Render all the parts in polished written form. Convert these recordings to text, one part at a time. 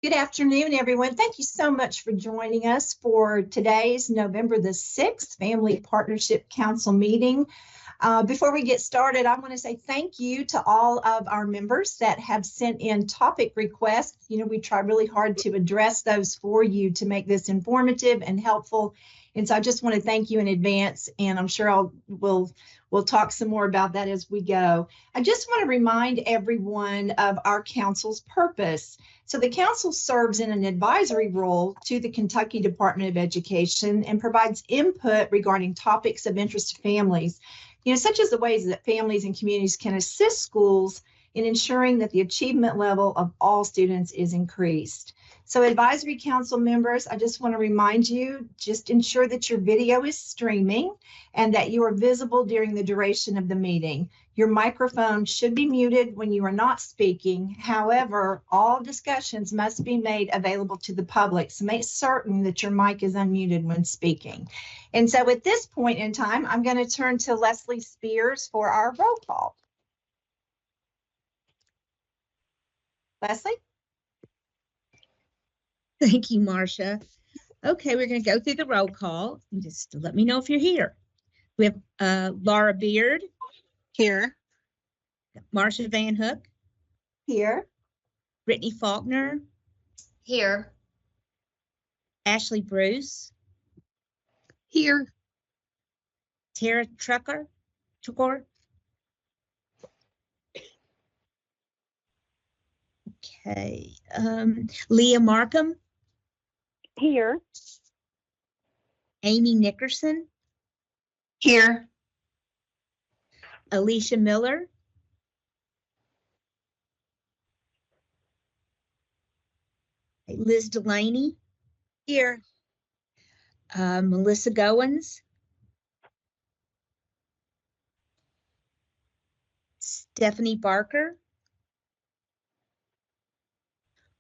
Good afternoon, everyone. Thank you so much for joining us for today's November the 6th Family Partnership Council meeting. Before we get started, I want to say thank you to all of our members that have sent in topic requests. You know, we try really hard to address those for you to make this informative and helpful. And so I just want to thank you in advance, and I'm sure we'll talk some more about that as we go. I just want to remind everyone of our council's purpose. So the council serves in an advisory role to the Kentucky Department of Education and provides input regarding topics of interest to families, you know, such as the ways that families and communities can assist schools in ensuring that the achievement level of all students is increased. So advisory council members, I just want to remind you, just ensure that your video is streaming and that you are visible during the duration of the meeting. Your microphone should be muted when you are not speaking. However, all discussions must be made available to the public, so make certain that your mic is unmuted when speaking. And so at this point in time, I'm going to turn to Leslie Spears for our roll call. Leslie? Thank you, Marcia. Okay, we're going to go through the roll call. Just let me know if you're here. We have Laura Beard. Here. Marcia Van Hook. Here. Brittany Faulkner. Here. Ashley Bruce. Here. Tara Trucker. Okay. Leah Markham. Here. Amy Nickerson. Here. Alicia Miller. Liz Delaney. Here. Melissa Goins. Stephanie Barker.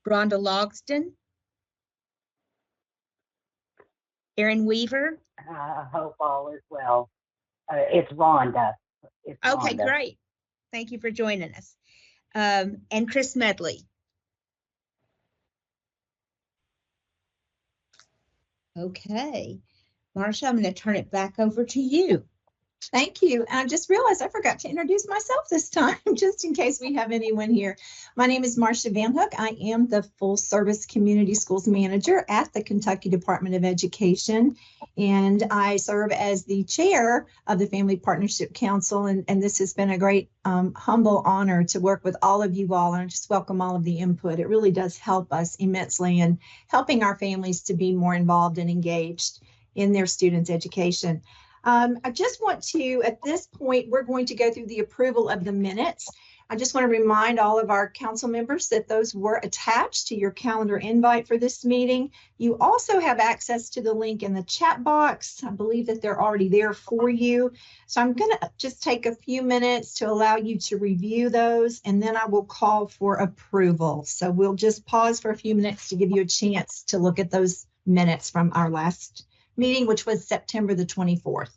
Rhonda Logston. Erin Weaver. I hope all is well. It's Rhonda. Okay, great. Thank you for joining us. And Chris Medley. Okay, Marcia, I'm going to turn it back over to you. Thank you. I just realized I forgot to introduce myself this time, just in case we have anyone here. My name is Marcia Van Hook. I am the full service community schools manager at the Kentucky Department of Education, and I serve as the chair of the Family Partnership Council. And this has been a great humble honor to work with all of you all, and I just welcome all of the input. It really does help us immensely in helping our families to be more involved and engaged in their students' education. I just want to, at this point, we're going to go through the approval of the minutes. I just want to remind all of our council members that those were attached to your calendar invite for this meeting. You also have access to the link in the chat box. I believe that they're already there for you. So I'm going to just take a few minutes to allow you to review those, and then I will call for approval. So we'll just pause for a few minutes to give you a chance to look at those minutes from our last meeting, which was September the 24th.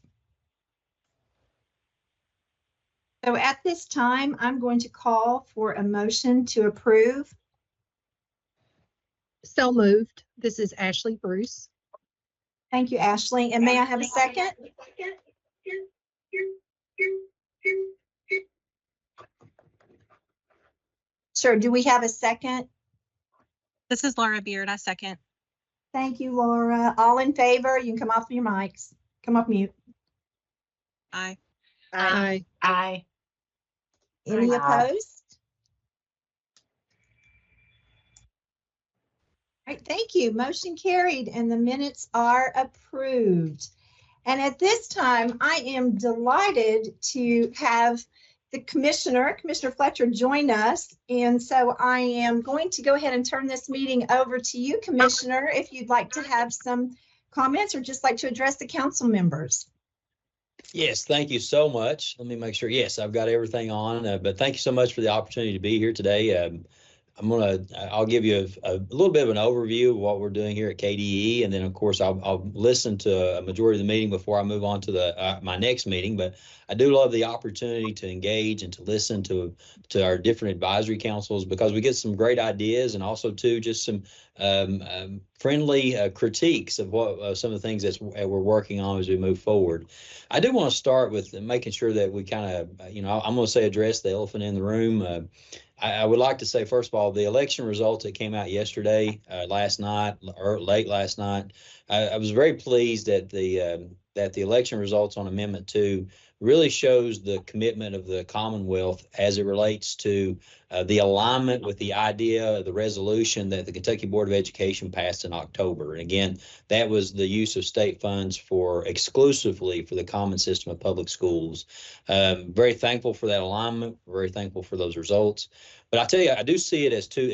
So at this time, I'm going to call for a motion to approve. So moved. This is Ashley Bruce. Thank you, Ashley. And may I have a second? Sure. Do we have a second? This is Laura Beard. I second. Thank you, Laura. All in favor? You can come off your mics. Come off mute. Aye. Aye. Aye. Any opposed? All right, thank you. Motion carried and the minutes are approved. And at this time, I am delighted to have the Commissioner Fletcher, join us. And so I am going to go ahead and turn this meeting over to you, Commissioner, if you'd like to have some comments or just like to address the council members. Yes, thank you so much. Let me make sure. Yes, I've got everything on, but thank you so much for the opportunity to be here today. I'll give you a little bit of an overview of what we're doing here at KDE, and then of course I'll listen to a majority of the meeting before I move on to the my next meeting. But I do love the opportunity to engage and to listen to our different advisory councils, because we get some great ideas, and also too just some friendly critiques of what some of the things that we're working on as we move forward. I do want to start with making sure that we kind of, I'm going to say address the elephant in the room. I would like to say, first of all, the election results that came out yesterday, last night, or late last night, I was very pleased that the election results on Amendment 2 really shows the commitment of the Commonwealth as it relates to the alignment with the idea of the resolution that the Kentucky Board of Education passed in October. And again, that was the use of state funds exclusively for the common system of public schools. Very thankful for that alignment, very thankful for those results. But I tell you, I do see it as two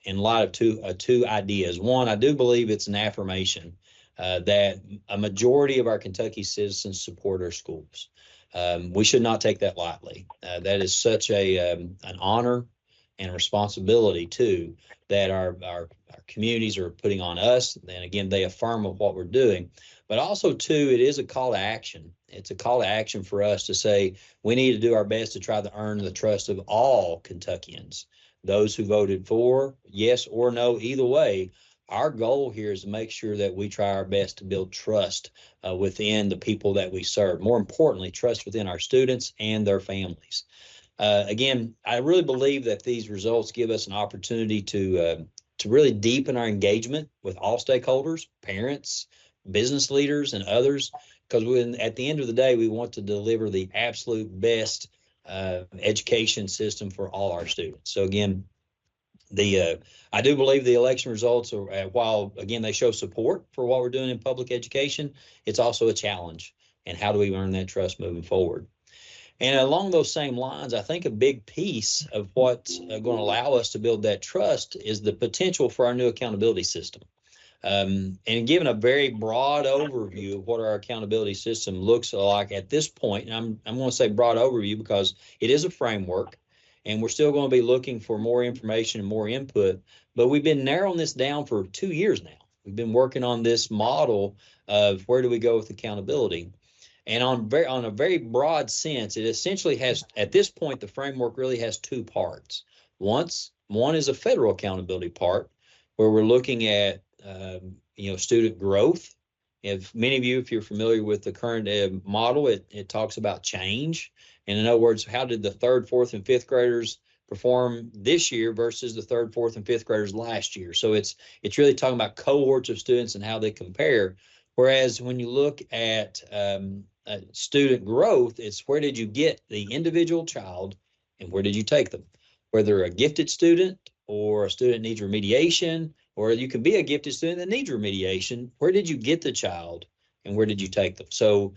in light of two ideas. One, I do believe it's an affirmation that a majority of our Kentucky citizens support our schools. We should not take that lightly. That is such an honor and responsibility too that our communities are putting on us. And again, they affirm of what we're doing. But also too, it is a call to action. It's a call to action for us to say we need to do our best to try to earn the trust of all Kentuckians, those who voted for, yes or no, either way. Our goal here is to make sure that we try our best to build trust within the people that we serve. More importantly, trust within our students and their families. Again, I really believe that these results give us an opportunity to really deepen our engagement with all stakeholders, parents, business leaders, and others, because at the end of the day, we want to deliver the absolute best education system for all our students. So again, I do believe the election results are, while again they show support for what we're doing in public education, it's also a challenge. And how do we earn that trust moving forward? And along those same lines, I think a big piece of what's going to allow us to build that trust is the potential for our new accountability system. And given a very broad overview of what our accountability system looks like at this point, and I'm going to say broad overview because it is a framework. And we're still going to be looking for more information and more input, but we've been narrowing this down for 2 years now. We've been working on this model of where do we go with accountability. And on a very broad sense, it essentially has, at this point, the framework really has two parts. One is a federal accountability part, where we're looking at student growth. If many of you, if you're familiar with the current model, it talks about change. And in other words, how did the 3rd, 4th, and 5th graders perform this year versus the 3rd, 4th, and 5th graders last year? So it's really talking about cohorts of students and how they compare. Whereas when you look at student growth, it's where did you get the individual child and where did you take them? Whether a gifted student or a student needs remediation, or you can be a gifted student that needs remediation, where did you get the child and where did you take them? So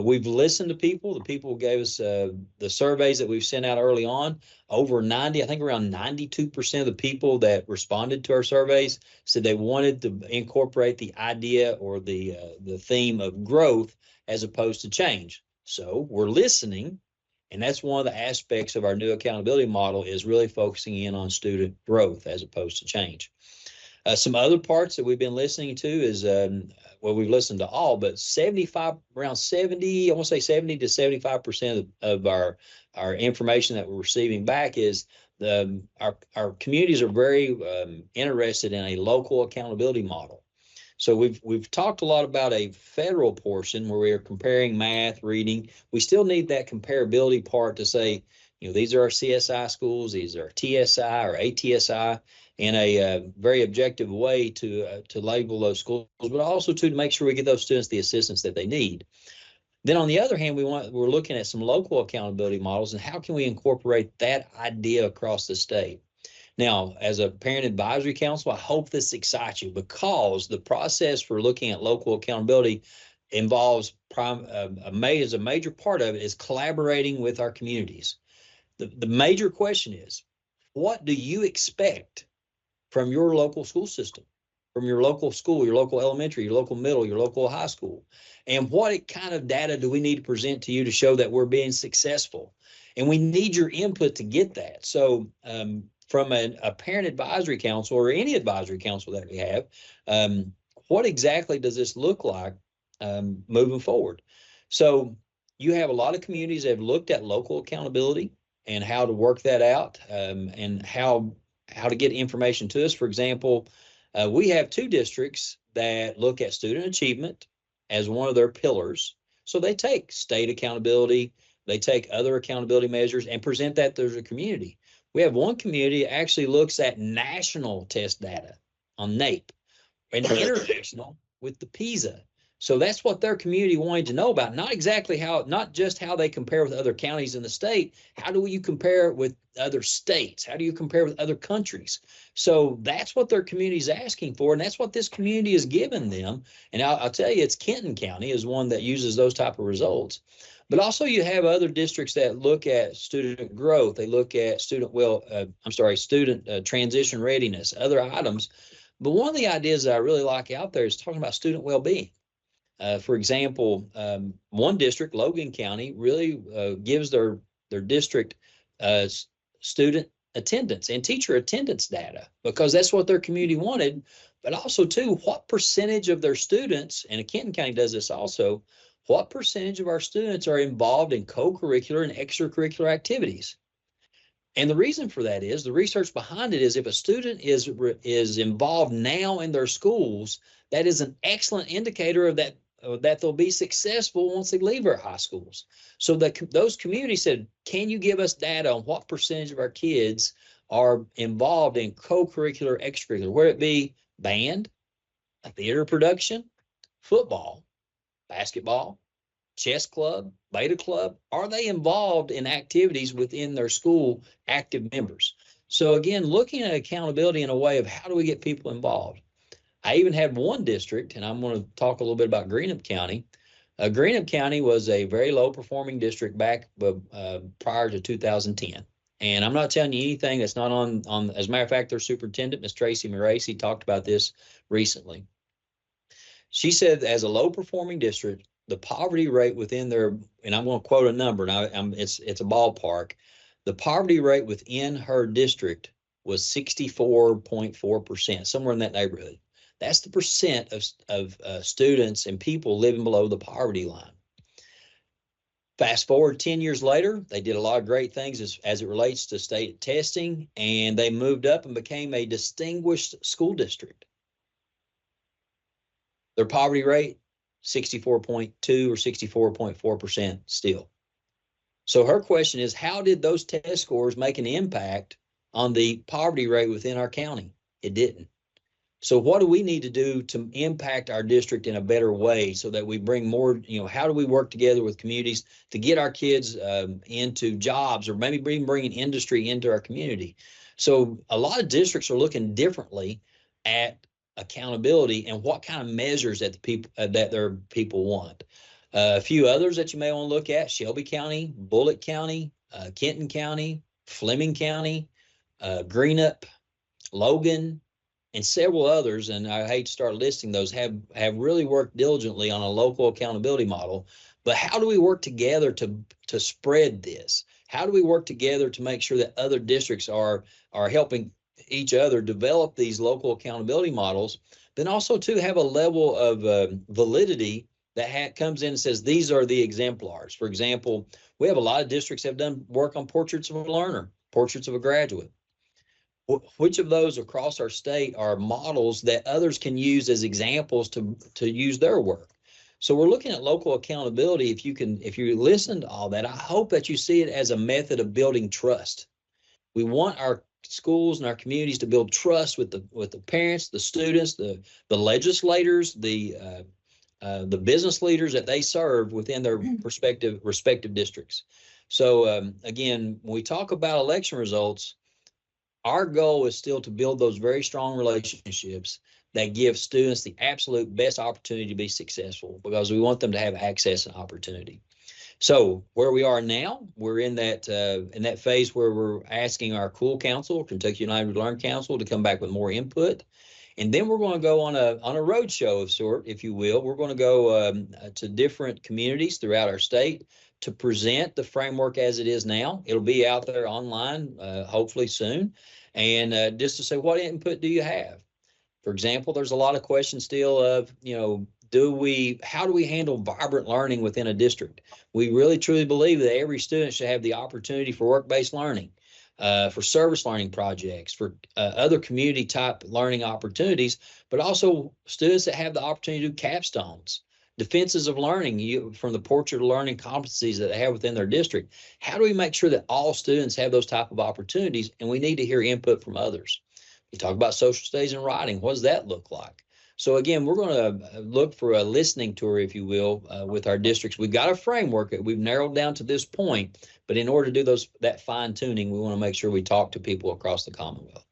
we've listened to people. The people gave us the surveys that we've sent out early on. Over 90, I think around 92% of the people that responded to our surveys said they wanted to incorporate the idea or the theme of growth as opposed to change. So we're listening. And that's one of the aspects of our new accountability model is really focusing in on student growth as opposed to change. Some other parts that we've been listening to is, we've listened to all, but around 70, I want to say 70 to 75% of our information that we're receiving back is our communities are very interested in a local accountability model. So we've talked a lot about a federal portion where we are comparing math, reading. We still need that comparability part to say, these are our CSI schools, these are TSI or ATSI, in a very objective way to label those schools, but also to make sure we get those students the assistance that they need. Then on the other hand, we're looking at some local accountability models and how can we incorporate that idea across the state. Now, as a parent advisory council, I hope this excites you because the process for looking at local accountability involves a major part of it is collaborating with our communities. The major question is, what do you expect from your local school system, from your local school, your local elementary, your local middle, your local high school? And what kind of data do we need to present to you to show that we're being successful? And we need your input to get that. So from a parent advisory council or any advisory council that we have, what exactly does this look like moving forward? So you have a lot of communities that have looked at local accountability and how to work that out, and how to get information to us. For example, we have 2 districts that look at student achievement as one of their pillars. So they take state accountability, they take other accountability measures and present that to the community. We have one community that actually looks at national test data on NAEP and international with the PISA. So that's what their community wanted to know about. Not exactly how, not just how they compare with other counties in the state. How do you compare with other states? How do you compare with other countries? So that's what their community is asking for. And that's what this community has given them. And I'll tell you, it's Kenton County is one that uses those type of results. But also you have other districts that look at student growth. They look at student transition readiness, other items. But one of the ideas that I really like out there is talking about student well-being. For example, one district, Logan County, really gives their district student attendance and teacher attendance data because that's what their community wanted. But also, too, what percentage of their students, and Kenton County does this also, what percentage of our students are involved in co-curricular and extracurricular activities? And the reason for that is the research behind it is if a student is involved now in their schools, that is an excellent indicator of that they'll be successful once they leave our high schools. So those communities said, can you give us data on what percentage of our kids are involved in co-curricular, extracurricular, whether it be band, theater production, football, basketball, chess club, beta club? Are they involved in activities within their school active members? So again, looking at accountability in a way of how do we get people involved? I even had one district, and I'm going to talk a little bit about Greenup County. Greenup County was a very low performing district back prior to 2010. And I'm not telling you anything that's not on, as a matter of fact, their superintendent, Ms. Tracy Maracy, talked about this recently. She said as a low performing district, the poverty rate within their, and I'm going to quote a number, and it's a ballpark, the poverty rate within her district was 64.4%, somewhere in that neighborhood. That's the percent of students and people living below the poverty line. Fast forward 10 years later, they did a lot of great things as it relates to state testing, and they moved up and became a distinguished school district. Their poverty rate, 64.2 or 64.4% still. So her question is, how did those test scores make an impact on the poverty rate within our county? It didn't. So what do we need to do to impact our district in a better way so that we bring more, how do we work together with communities to get our kids into jobs or maybe bringing industry into our community? So a lot of districts are looking differently at accountability and what kind of measures that their people want. A few others that you may want to look at: Shelby County, Bullitt County, Kenton County, Fleming County, Greenup, Logan, and several others, and I hate to start listing those, have really worked diligently on a local accountability model. But how do we work together to spread this? How do we work together to make sure that other districts are helping each other develop these local accountability models? Then also to have a level of validity that comes in and says these are the exemplars. For example, we have a lot of districts that have done work on portraits of a learner, portraits of a graduate. Which of those across our state are models that others can use as examples to use their work? So we're looking at local accountability. If you listen to all that, I hope that you see it as a method of building trust. We want our schools and our communities to build trust with the parents, the students, the legislators, the business leaders that they serve within their respective districts. So again, when we talk about election results, our goal is still to build those very strong relationships that give students the absolute best opportunity to be successful, because we want them to have access and opportunity. So where we are now, we're in that phase where we're asking our COOL Council, Kentucky United Learn Council, to come back with more input. And then we're going to go on a road show of sort, if you will. We're going to go to different communities throughout our state to present the framework as it is now. It'll be out there online, hopefully soon. And just to say, what input do you have? For example, there's a lot of questions still of, how do we handle vibrant learning within a district? We really truly believe that every student should have the opportunity for work-based learning, for service learning projects, for other community type learning opportunities, but also students that have the opportunity to do capstones, defenses of learning from the portrait of learning competencies that they have within their district. How do we make sure that all students have those type of opportunities? And we need to hear input from others. You talk about social studies and writing. What does that look like? So again, we're going to look for a listening tour, if you will, with our districts. We've got a framework that we've narrowed down to this point, but in order to do that fine tuning, we want to make sure we talk to people across the Commonwealth.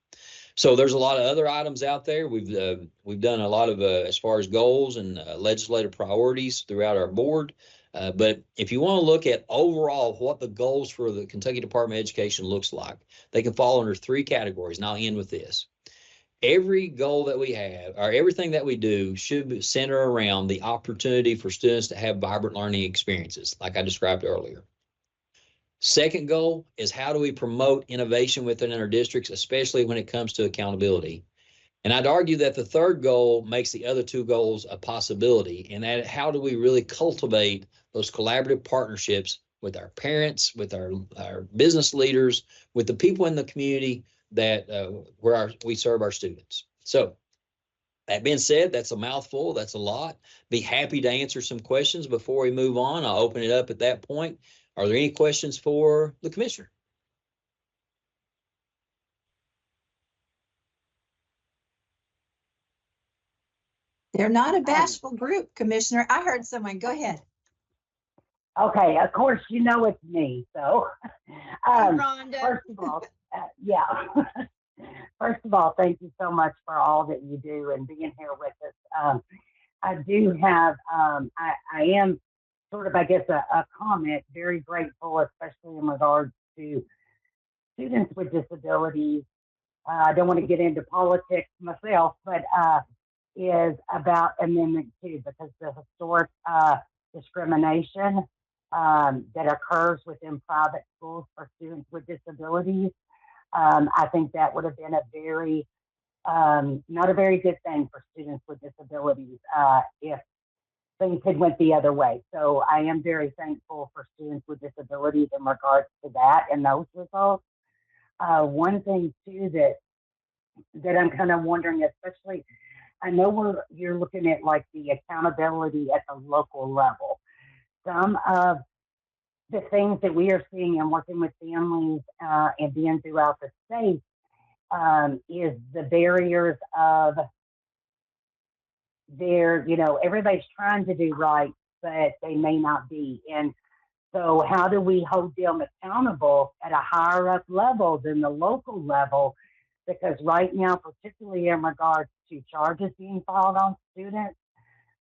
So there's a lot of other items out there. We've done a lot of as far as goals and legislative priorities throughout our board. But if you want to look at overall what the goals for the Kentucky Department of Education looks like, they can fall under 3 categories, and I'll end with this. Every goal that we have, or everything that we do, should center around the opportunity for students to have vibrant learning experiences, like I described earlier. Second goal is, how do we promote innovation within our districts, especially when it comes to accountability? And I'd argue that the third goal makes the other 2 goals a possibility, and that how do we really cultivate those collaborative partnerships with our parents, with our business leaders, with the people in the community that where we serve our students. So that being said, that's a mouthful. That's a lot. Be happy to answer some questions before we move on. I'll open it up at that point. Are there any questions for the commissioner? They're not a bashful group, Commissioner. I heard someone. Go ahead. Okay, of course, it's me. So, Rhonda. first of all, first of all, thank you so much for all that you do and being here with us. I do have, I am sort of, I guess, a comment, very grateful, especially in regards to students with disabilities. I don't want to get into politics myself, but is about Amendment 2, because the historic discrimination that occurs within private schools for students with disabilities. I think that would have been a very, not a very good thing for students with disabilities if things had went the other way. So I am very thankful for students with disabilities in regards to that and those results. One thing too that I'm kind of wondering, especially, I know you're looking at like the accountability at the local level. Some of the things that we are seeing and working with families and being throughout the state is the barriers of everybody's trying to do right, but they may not be. And so how do we hold them accountable at a higher up level than the local level? Because right now, particularly in regards to charges being filed on students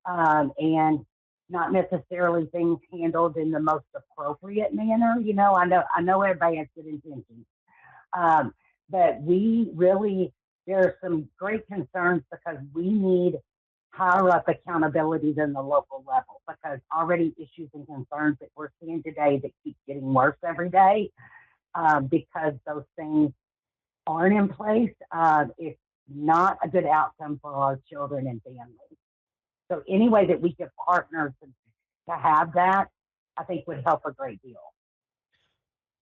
and not necessarily things handled in the most appropriate manner. I know everybody has good intentions, but there are some great concerns because we need higher up accountability than the local level, because already issues and concerns that we're seeing today that keep getting worse every day because those things aren't in place. It's not a good outcome for our children and families. So any way that we could partner to have that, I think would help a great deal.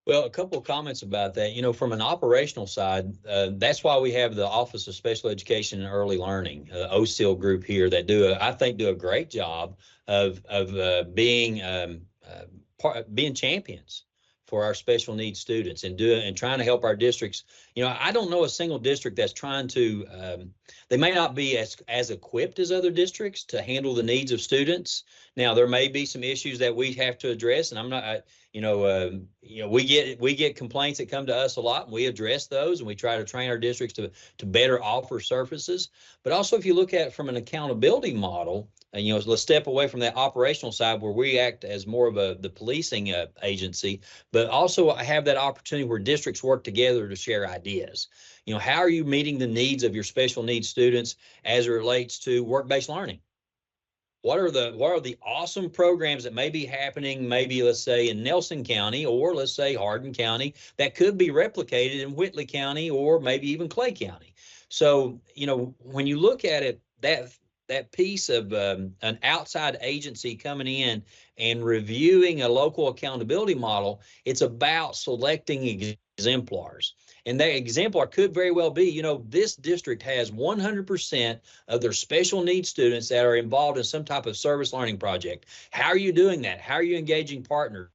Well, a couple of comments about that. From an operational side, that's why we have the Office of Special Education and Early Learning, OSTEL group here that I think do a great job of being champions for our special needs students and trying to help our districts. I don't know a single district that's trying to, they may not be as equipped as other districts to handle the needs of students. Now, there may be some issues that we have to address, and I'm not, we get complaints that come to us a lot, and we address those, and we try to train our districts to better offer services. But also, if you look at it from an accountability model, and let's step away from that operational side where we act as more of the policing agency, but also have that opportunity where districts work together to share ideas. How are you meeting the needs of your special needs students as it relates to work-based learning? what are the awesome programs that may be happening, maybe let's say in Nelson County, or let's say Hardin County, that could be replicated in Whitley County, or maybe even Clay County. So, you know, when you look at it, that piece of an outside agency coming in and reviewing a local accountability model, it's about selecting exemplars. And that exemplar could very well be, you know, this district has 100% of their special needs students that are involved in some type of service learning project. How are you doing that? How are you engaging partners?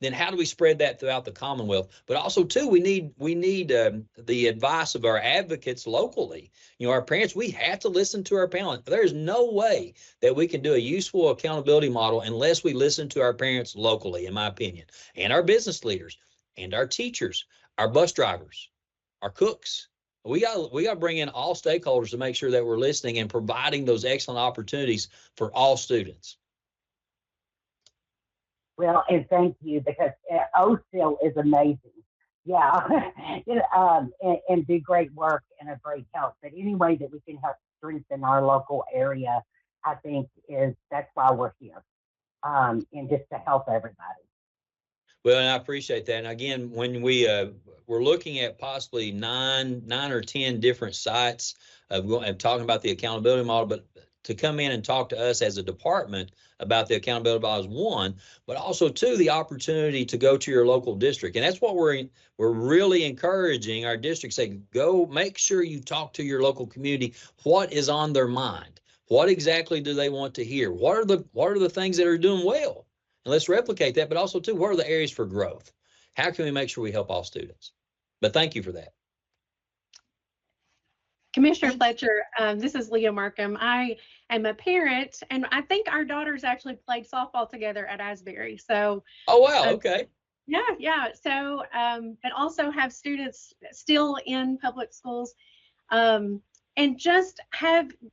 Then how do we spread that throughout the Commonwealth? But also too, we need the advice of our advocates locally. You know, our parents, we have to listen to our parents. There's no way that we can do a useful accountability model unless we listen to our parents locally, in my opinion, and our business leaders and our teachers, our bus drivers, our cooks. We got to bring in all stakeholders to make sure that we're listening and providing those excellent opportunities for all students. Well, and thank you, because OSIL is amazing. Yeah, and do great work and a great help. But any way that we can help strengthen our local area, I think that's why we're here, and just to help everybody. Well, and I appreciate that. And again, when we're looking at possibly nine or 10 different sites of talking about the accountability model, but to come in and talk to us as a department about the accountability model is one, but also two, the opportunity to go to your local district. And that's what we're really encouraging our district, say, go make sure you talk to your local community. What is on their mind? What exactly do they want to hear? What are the things that are doing well? And let's replicate that, but also too, what are the areas for growth? How can we make sure we help all students? But thank you for that. Commissioner Fletcher, this is Leah Markham. I am a parent, and I think our daughters actually played softball together at Asbury. So, oh wow, okay. Yeah. So, but also have students still in public schools, and just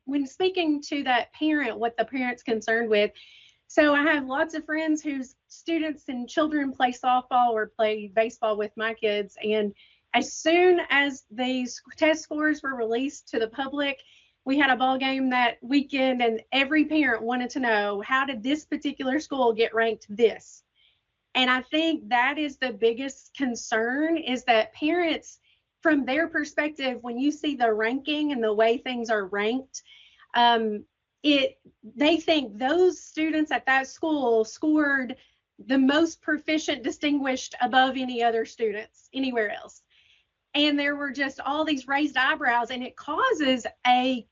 when speaking to that parent, what the parent's concerned with. So I have lots of friends whose students and children play softball or play baseball with my kids, and as soon as these test scores were released to the public, we had a ball game that weekend, and every parent wanted to know, how did this particular school get ranked this? And I think that is the biggest concern, is that parents, from their perspective, when you see the ranking and the way things are ranked, they think those students at that school scored the most proficient, distinguished above any other students anywhere else. And there were just all these raised eyebrows, and it causes a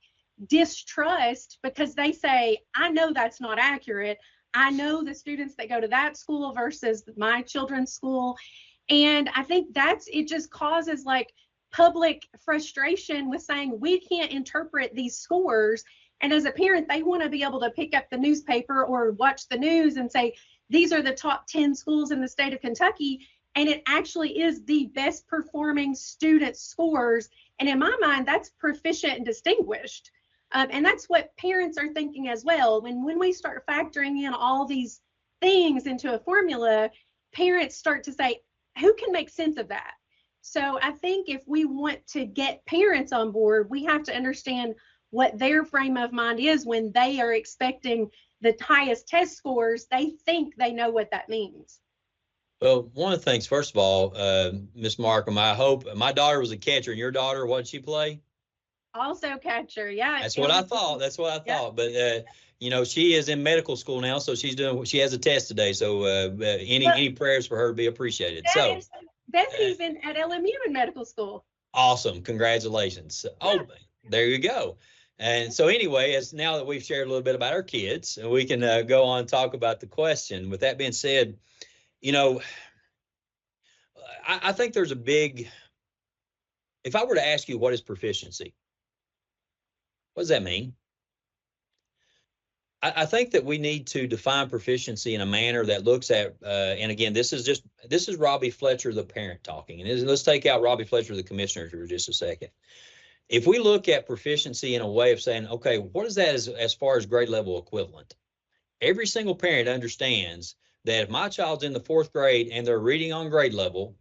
distrust, because they say, I know that's not accurate. I know the students that go to that school versus my children's school. And I think it just causes like public frustration with saying, we can't interpret these scores. And as a parent, they want to be able to pick up the newspaper or watch the news and say, these are the top 10 schools in the state of Kentucky. And it actually is the best performing student scores. And in my mind, that's proficient and distinguished. And that's what parents are thinking as well. When we start factoring in all these things into a formula, parents start to say, who can make sense of that? So I think if we want to get parents on board, we have to understand what their frame of mind is when they are expecting the highest test scores. They think they know what that means. Well, one of the things, first of all, Ms. Markham, I hope my daughter was a catcher, and your daughter, what did she play? Also catcher, yeah. That's what I thought. That's what I thought. Yeah. But you know, she is in medical school now, so she has a test today. So any prayers for her to be appreciated. So Bethany's at LMU in medical school. Awesome, congratulations. Yeah. Oh, there you go. And so anyway, as now that we've shared a little bit about our kids, we can go on and talk about the question. With that being said, you know, I think there's a big, if I were to ask you, what is proficiency? What does that mean? I think that we need to define proficiency in a manner that looks at, and again, this is Robbie Fletcher, the parent talking. And let's take out Robbie Fletcher, the commissioner, for just a second. If we look at proficiency in a way of saying, okay, what is that as far as grade level equivalent? Every single parent understands that if my child's in the 4th grade and they're reading on grade level,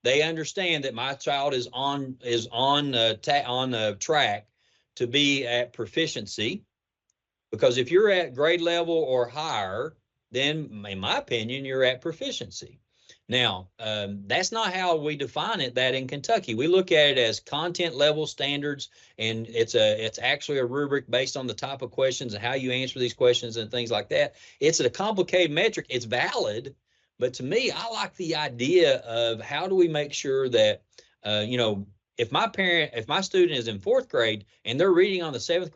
they understand that my child is on track to be at proficiency, Because if you're at grade level or higher, then in my opinion, you're at proficiency. Now, that's not how we define it, that in Kentucky. We look at it as content level standards, and it's actually a rubric based on the type of questions and how you answer these questions and things like that. It's a complicated metric. It's valid, but to me, I like the idea of how do we make sure that, if my student is in 4th grade and they're reading on the 7th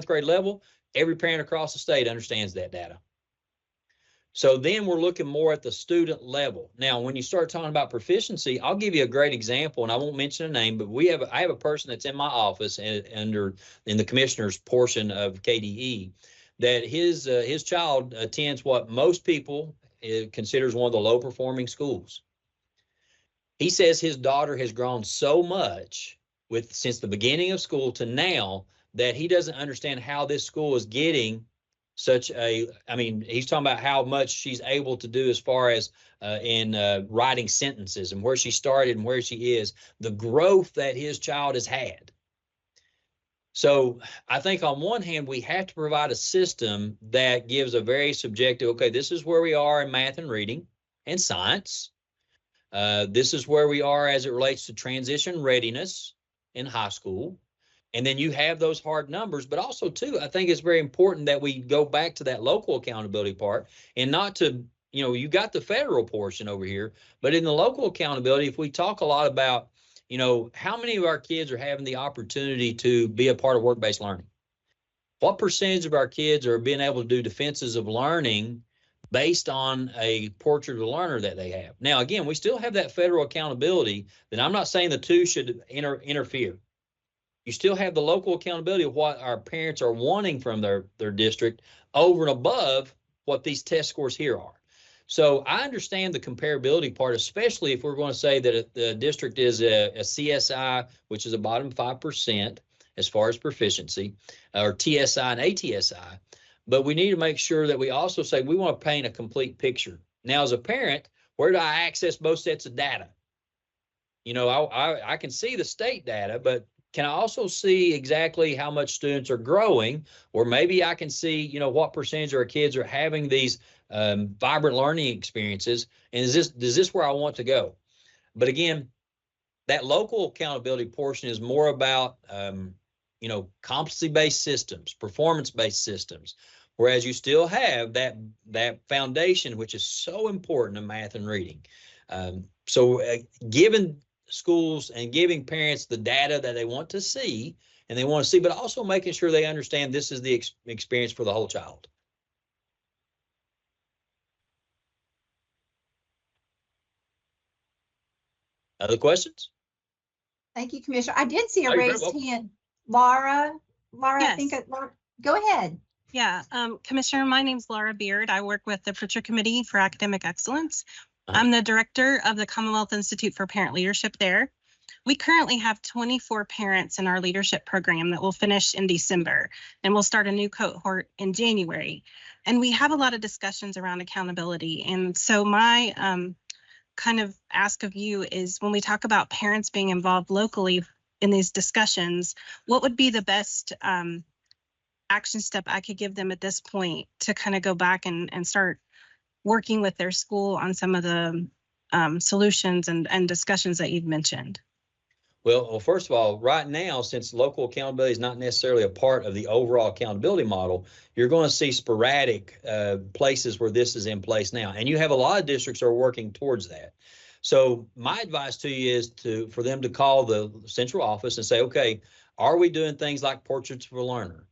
grade level, every parent across the state understands that data. So then we're looking more at the student level. Now, when you start talking about proficiency, I'll give you a great example, and I won't mention a name, but I have a person that's in my office in the commissioner's portion of KDE, that his child attends what most people considers one of the low performing schools. He says his daughter has grown so much since the beginning of school to now that he doesn't understand how this school is getting he's talking about how much she's able to do as far as in writing sentences and where she started and where she is, the growth that his child has had. So I think on one hand, we have to provide a system that gives a very subjective, okay, this is where we are in math and reading and science. This is where we are as it relates to transition readiness in high school. And then you have those hard numbers, but also too, I think it's very important that we go back to that local accountability part and not to, you got the federal portion over here, but in the local accountability, if we talk a lot about, how many of our kids are having the opportunity to be a part of work-based learning? What percentage of our kids are being able to do defenses of learning based on a portrait of the learner that they have? Now, again, we still have that federal accountability, that I'm not saying the two should interfere. You still have the local accountability of what our parents are wanting from their district over and above what these test scores here are. So I understand the comparability part, especially if we're going to say that the district is a CSI, which is a bottom 5% as far as proficiency, or TSI and ATSI. But we need to make sure that we also say we want to paint a complete picture. Now, as a parent, where do I access both sets of data? I can see the state data, but can I also see exactly how much students are growing? Or maybe I can see, what percentage of our kids are having these vibrant learning experiences. And is this where I want to go? But again, that local accountability portion is more about, competency-based systems, performance-based systems, whereas you still have that foundation, which is so important in math and reading. Given schools and giving parents the data that they want to see, but also making sure they understand this is the experience for the whole child. Other questions? Thank you, Commissioner. I did see a Oh, you're very raised welcome. hand. Laura, Yes. I think, Laura, go ahead. Yeah, Commissioner, my name's Laura Beard. I work with the Pritchard Committee for Academic Excellence. Uh-huh. I'm the director of the Commonwealth Institute for Parent Leadership there. We currently have 24 parents in our leadership program that will finish in December, and we'll start a new cohort in January. And we have a lot of discussions around accountability. And so my kind of ask of you is, when we talk about parents being involved locally in these discussions, what would be the best action step I could give them at this point to kind of go back and start working with their school on some of the solutions and discussions that you've mentioned? Well, first of all, right now, since local accountability is not necessarily a part of the overall accountability model, you're going to see sporadic places where this is in place now. And you have a lot of districts that are working towards that. So my advice to you is for them to call the central office and say, okay, are we doing things like portraits of a learner?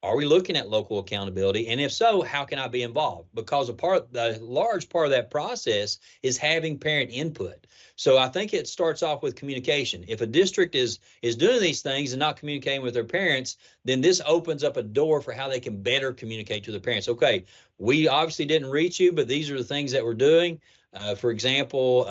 Are we looking at local accountability? And if so, how can I be involved? Because a large part of that process is having parent input. So I think it starts off with communication. If a district is doing these things and not communicating with their parents, then this opens up a door for how they can better communicate to their parents. Okay, we obviously didn't reach you, but these are the things that we're doing. For example,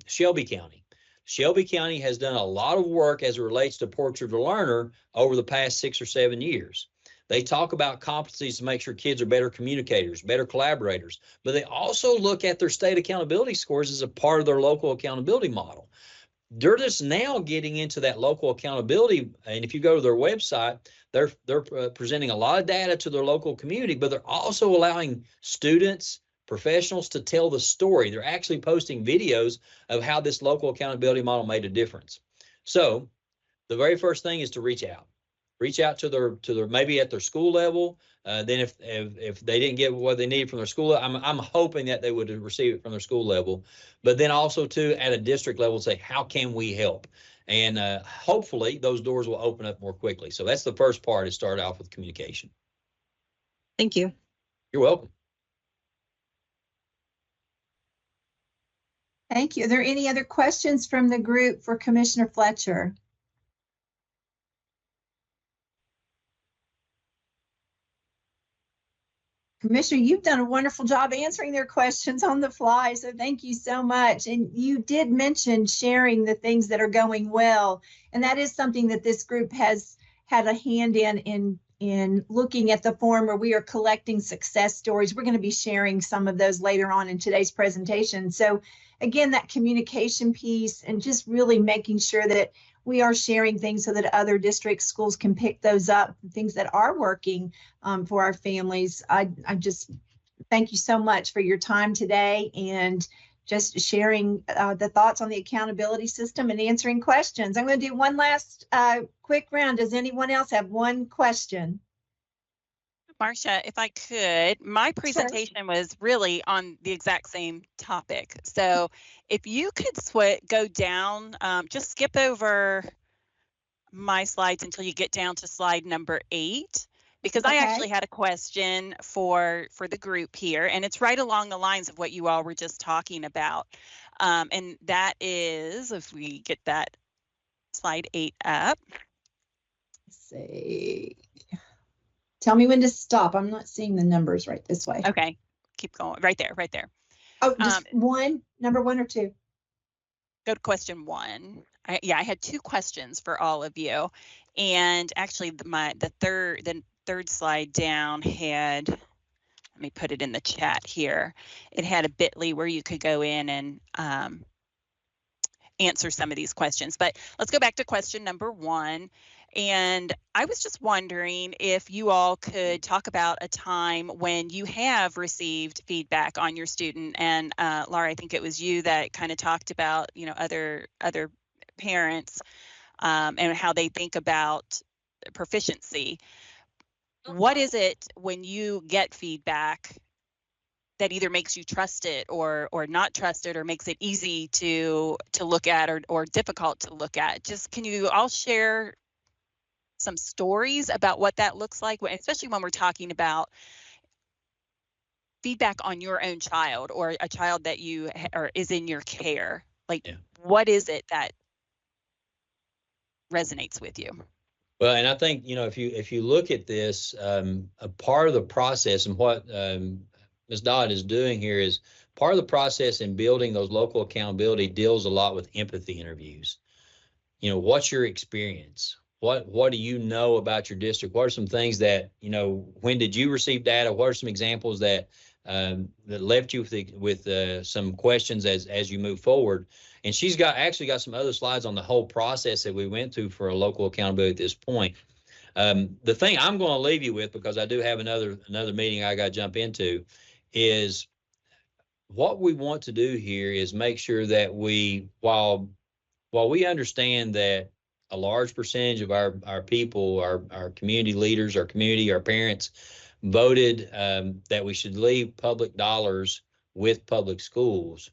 Shelby County. Shelby County has done a lot of work as it relates to Portrait of a Learner over the past 6 or 7 years. They talk about competencies to make sure kids are better communicators, better collaborators, but they also look at their state accountability scores as a part of their local accountability model. they're just now getting into that local accountability. And if you go to their website, they're presenting a lot of data to their local community, but they're also allowing students, professionals to tell the story. They're actually posting videos of how this local accountability model made a difference. So the very first thing is to reach out to their maybe at their school level. Then if they didn't get what they needed from their school, I'm hoping that they would receive it from their school level, but then also too at a district level, say, how can we help? And hopefully those doors will open up more quickly. So that's the first part, is start off with communication. Thank you. You're welcome. Thank you. Are there any other questions from the group for Commissioner Fletcher? Commissioner, you've done a wonderful job answering their questions on the fly, so thank you so much. And you did mention sharing the things that are going well, and that is something that this group has had a hand in looking at the form where we are collecting success stories. We're going to be sharing some of those later on in today's presentation. So again, that communication piece and just really making sure that we are sharing things so that other district schools can pick those up, things that are working for our families. I just thank you so much for your time today and just sharing the thoughts on the accountability system and answering questions. I'm going to do one last quick round. Does anyone else have one question? Marcia, if I could, my presentation was really on the exact same topic. So if you could go down, just skip over my slides until you get down to slide number 8, because I actually had a question for the group here, and it's right along the lines of what you all were just talking about. And that is, if we get that slide 8 up. Let's see. Tell me when to stop. I'm not seeing the numbers right this way. Okay, keep going. Right there, right there. Oh, just number 1 or 2? Go to question 1. I had 2 questions for all of you, and actually the third slide down had, let me put it in the chat here. It had a bit.ly where you could go in and answer some of these questions. But let's go back to question number 1. And I was just wondering if you all could talk about a time when you have received feedback on your student. And Laura, I think it was you that kind of talked about, other parents and how they think about proficiency. What is it when you get feedback that either makes you trust it or not trust it, or makes it easy to look at or difficult to look at? Just can you all share some stories about what that looks like, especially when we're talking about feedback on your own child or a child that is in your care? What is it that resonates with you? Well, and I think, if you look at this, a part of the process and what Ms. Dodd is doing here is part of the process in building those local accountability deals a lot with empathy interviews. What's your experience? What do you know about your district? What are some things that, when did you receive data? What are some examples that left you with some questions as you move forward? And she's actually got some other slides on the whole process that we went through for a local accountability at this point. The thing I'm going to leave you with, because I do have another meeting I got to jump into, is what we want to do here is make sure that while we understand that a large percentage of our people, our community leaders, our community, our parents voted that we should leave public dollars with public schools,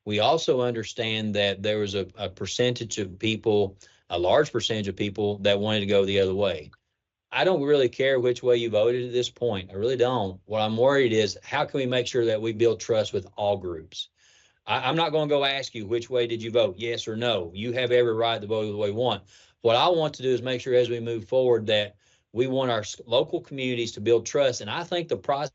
we also understand that there was a percentage of people, a large percentage of people that wanted to go the other way. I don't really care which way you voted at this point. I really don't. What I'm worried is, how can we make sure that we build trust with all groups? I'm not going to go ask you which way did you vote, yes or no. You have every right to vote the way you want. What I want to do is make sure as we move forward that we want our local communities to build trust. And I think the process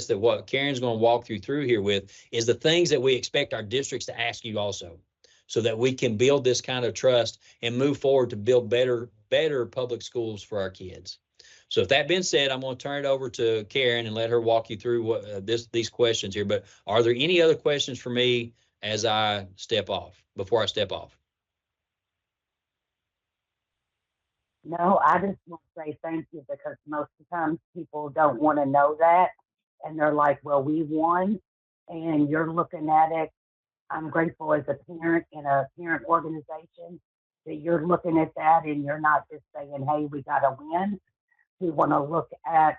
that what Karen's going to walk you through here with is the things that we expect our districts to ask you also, so that we can build this kind of trust and move forward to build better public schools for our kids. So if that being said, I'm going to turn it over to Karen and let her walk you through what these questions here. But are there any other questions for me as I step off, before I step off? No, I just want to say thank you because most of the times people don't want to know that. And they're like, well, we won. And you're looking at it. I'm grateful as a parent in a parent organization that you're looking at that and you're not just saying, hey, we got to win. We want to look at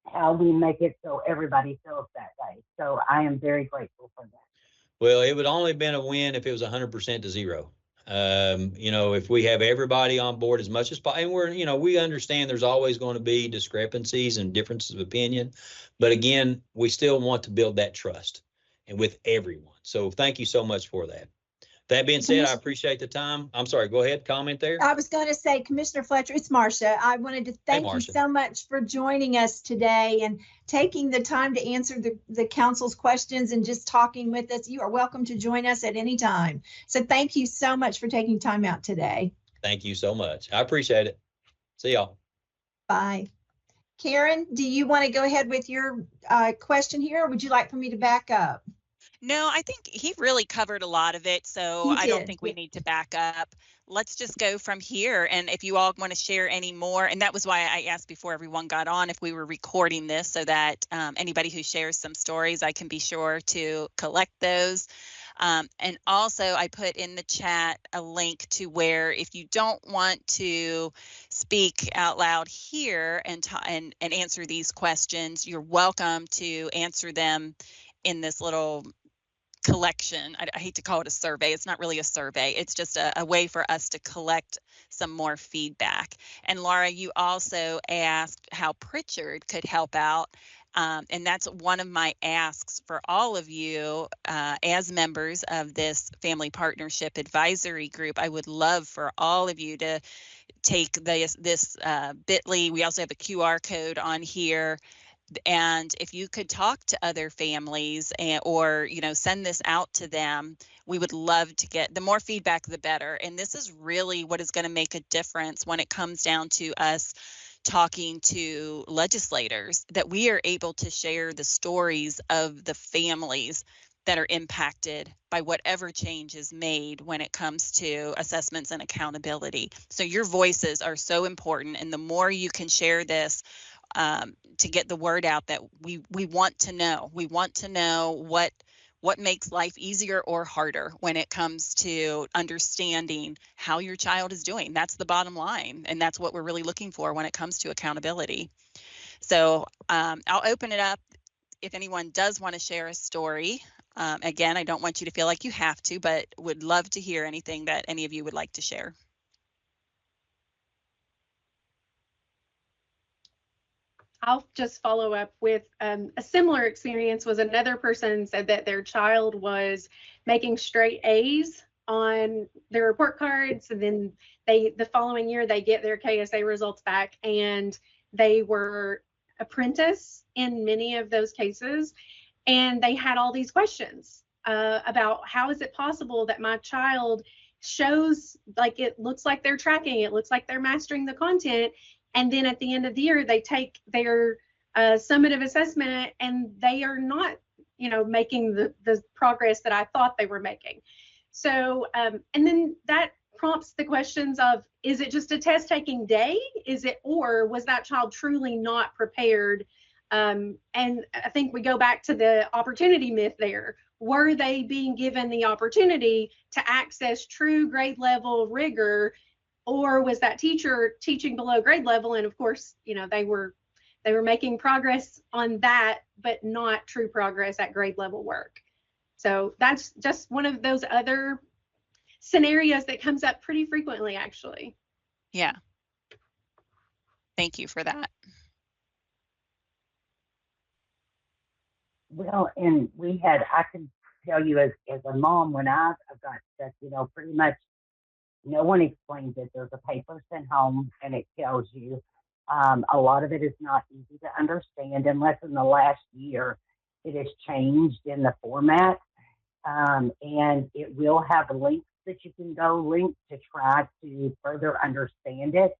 how we make it so everybody feels that way. So I am very grateful for that. Well, it would only have been a win if it was 100% to 0. If we have everybody on board as much as possible, and we understand there's always going to be discrepancies and differences of opinion, but again, we still want to build that trust and with everyone. So thank you so much for that. That being said, I appreciate the time. I'm sorry, go ahead, comment there. I was going to say, Commissioner Fletcher, it's Marcia. I wanted to thank you Marcia. so much for joining us today and taking the time to answer the council's questions and just talking with us. You are welcome to join us at any time. So thank you so much for taking time out today. Thank you so much. I appreciate it. See y'all. Bye. Karen, do you want to go ahead with your question here, or would you like for me to back up? No, I think he really covered a lot of it, so He I don't did. think we need to back up. Let's just go from here. And if you all want to share any more, and that was why I asked before everyone got on if we were recording this so that anybody who shares some stories, I can be sure to collect those. And also I put in the chat a link to where if you don't want to speak out loud here and answer these questions, you're welcome to answer them in this little collection. I hate to call it a survey. It's not really a survey. It's just a way for us to collect some more feedback. And Laura, you also asked how Pritchard could help out. And that's one of my asks for all of you as members of this Family Partnership Advisory Group. I would love for all of you to take this bit.ly. We also have a QR code on here. And if you could talk to other families or send this out to them, we would love to get the more feedback, the better. And this is really what is going to make a difference when it comes down to us talking to legislators, that we are able to share the stories of the families that are impacted by whatever change is made when it comes to assessments and accountability. So your voices are so important. And the more you can share this, to get the word out that we want to know. We want to know what makes life easier or harder when it comes to understanding how your child is doing. That's the bottom line. And that's what we're really looking for when it comes to accountability. So I'll open it up if anyone does want to share a story. Again, I don't want you to feel like you have to, but would love to hear anything that any of you would like to share. I'll just follow up with a similar experience. Was another person said that their child was making straight A's on their report cards, and then the following year they get their KSA results back, and they were apprentice in many of those cases, and they had all these questions about how is it possible that my child shows like it looks like they're tracking, it looks like they're mastering the content, and then at the end of the year, they take their summative assessment and they are not, making the progress that I thought they were making. So, and then that prompts the questions of, is it just a test taking day? Or was that child truly not prepared? And I think we go back to the opportunity myth there. Were they being given the opportunity to access true grade level rigor? Or was that teacher teaching below grade level? And of course, they were making progress on that, but not true progress at grade level work. So that's just one of those other scenarios that comes up pretty frequently, actually. Yeah. Thank you for that. Well, and I can tell you as a mom, when I've got stuck, pretty much no one explains it. There's a paper sent home and it tells you. A lot of it is not easy to understand unless in the last year it has changed in the format. And it will have links that you can go link to try to further understand it.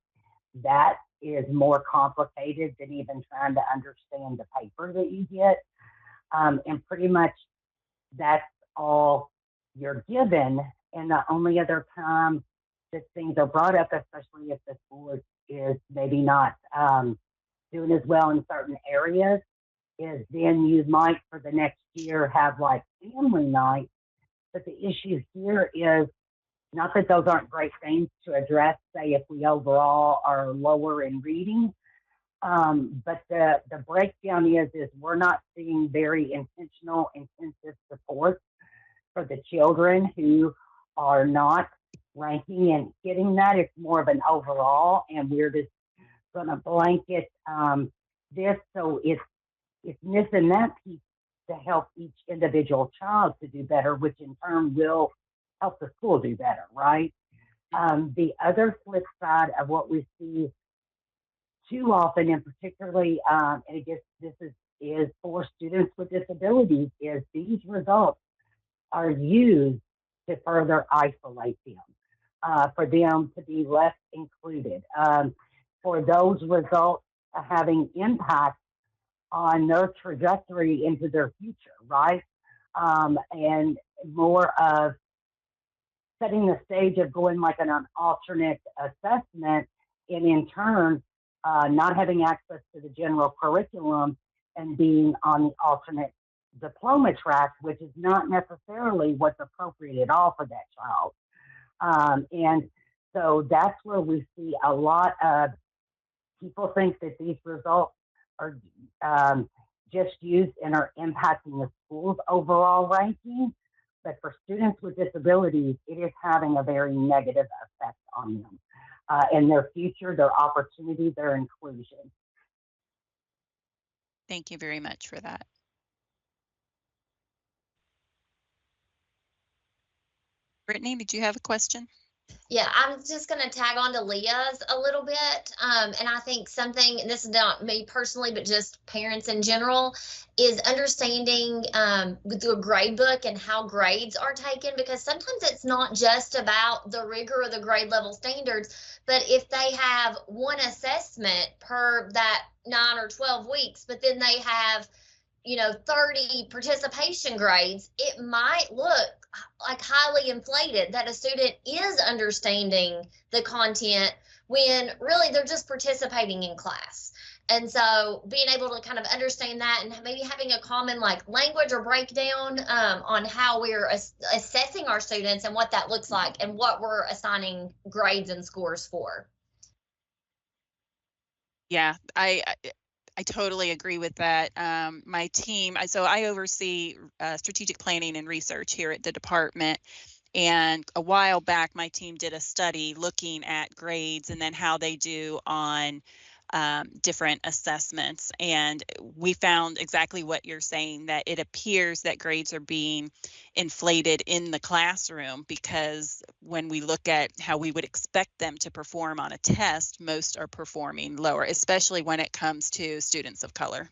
That is more complicated than even trying to understand the paper that you get. And pretty much that's all you're given. And the only other time that things are brought up, especially if the school is maybe not doing as well in certain areas, is then you might for the next year have like family night. But the issue here is not that those aren't great things to address, say if we overall are lower in reading, but the breakdown is we're not seeing very intentional, intensive support for the children who are not ranking and hitting that. It's more of an overall, and we're just going to blanket this, so it's missing that piece to help each individual child to do better, which in turn will help the school do better, right? The other flip side of what we see too often, and particularly, and I guess this is for students with disabilities, is these results are used to further isolate them, for them to be less included, for those results having impact on their trajectory into their future, right? And more of setting the stage of going like an alternate assessment, and in turn, not having access to the general curriculum and being on the alternate diploma track, which is not necessarily what's appropriate at all for that child. And so that's where we see a lot of people think that these results are just used and are impacting the school's overall ranking. But for students with disabilities, it is having a very negative effect on them and their future, their opportunity, their inclusion. Thank you very much for that. Brittany, did you have a question? Yeah, I'm just going to tag on to Leah's a little bit. And I think something, and this is not me personally, but just parents in general, is understanding through a grade book and how grades are taken, because sometimes it's not just about the rigor of the grade level standards, but if they have one assessment per that 9 or 12 weeks, but then they have 30 participation grades, it might look like highly inflated that a student is understanding the content when really they're just participating in class. And so being able to kind of understand that and maybe having a common like language or breakdown on how we're assessing our students and what that looks like and what we're assigning grades and scores for. Yeah, I totally agree with that. My team, so I oversee strategic planning and research here at the department. And a while back, my team did a study looking at grades and then how they do on different assessments. And we found exactly what you're saying, that it appears that grades are being inflated in the classroom, because when we look at how we would expect them to perform on a test, most are performing lower, especially when it comes to students of color.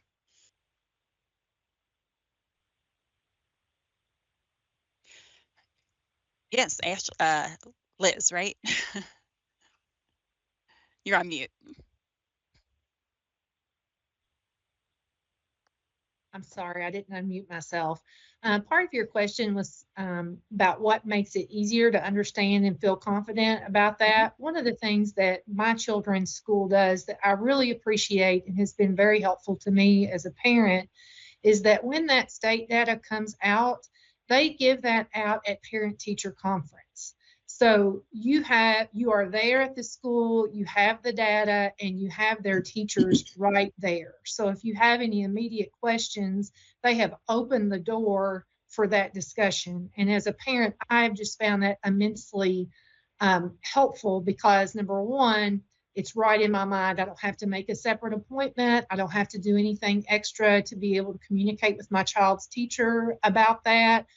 Yes, Liz, right? You're on mute. I'm sorry, I didn't unmute myself. Part of your question was about what makes it easier to understand and feel confident about that. One of the things that my children's school does that I really appreciate and has been very helpful to me as a parent is that when that state data comes out, they give that out at parent-teacher conference. So you are there at the school, you have the data, and you have their teachers right there. So if you have any immediate questions, they have opened the door for that discussion. And as a parent, I've just found that immensely helpful, because number one, it's right in my mind. I don't have to make a separate appointment. I don't have to do anything extra to be able to communicate with my child's teacher about that.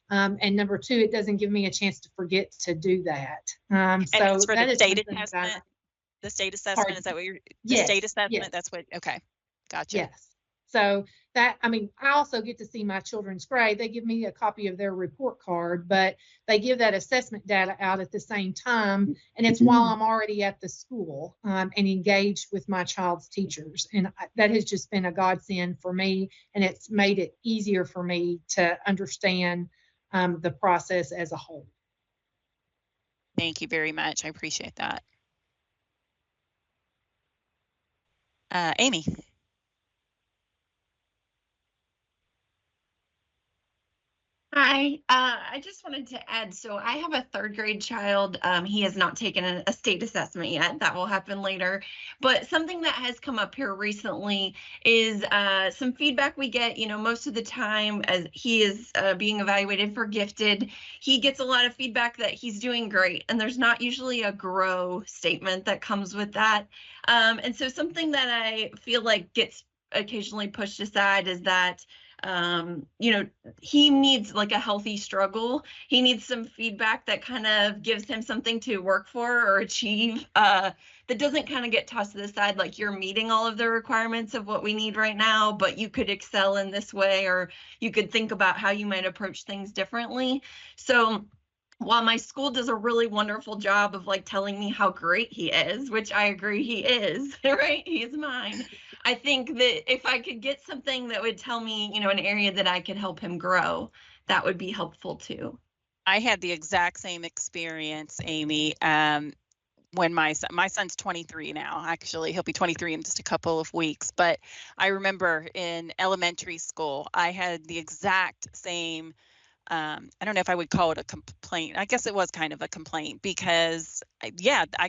And number two, it doesn't give me a chance to forget to do that. And So that's for that the is state something assessment. The state assessment, Pardon? is that what you're? The Yes, state assessment. yes. That's what. Okay, gotcha. Yes. So that, I mean, I also get to see my children's grade. They give me a copy of their report card, but they give that assessment data out at the same time. And it's while I'm already at the school and engaged with my child's teachers. And that has just been a godsend for me. And it's made it easier for me to understand the process as a whole. Thank you very much. I appreciate that. Amy. Hi, I just wanted to add, so I have a third grade child. He has not taken a state assessment yet. That will happen later. But something that has come up here recently is some feedback we get, most of the time as he is being evaluated for gifted, he gets a lot of feedback that he's doing great. And there's not usually a grow statement that comes with that. And so something that I feel like gets occasionally pushed aside is that he needs like a healthy struggle. He needs some feedback that kind of gives him something to work for or achieve, that doesn't kind of get tossed to the side like you're meeting all of the requirements of what we need right now, but you could excel in this way, or you could think about how you might approach things differently. So while my school does a really wonderful job of like telling me how great he is, which I agree he is, right? He is mine. I think that if I could get something that would tell me, an area that I could help him grow, that would be helpful too. I had the exact same experience, Amy. When my son's 23 now, actually, he'll be 23 in just a couple of weeks. But I remember in elementary school, I had the exact same, I don't know if I would call it a complaint. I guess it was kind of a complaint because I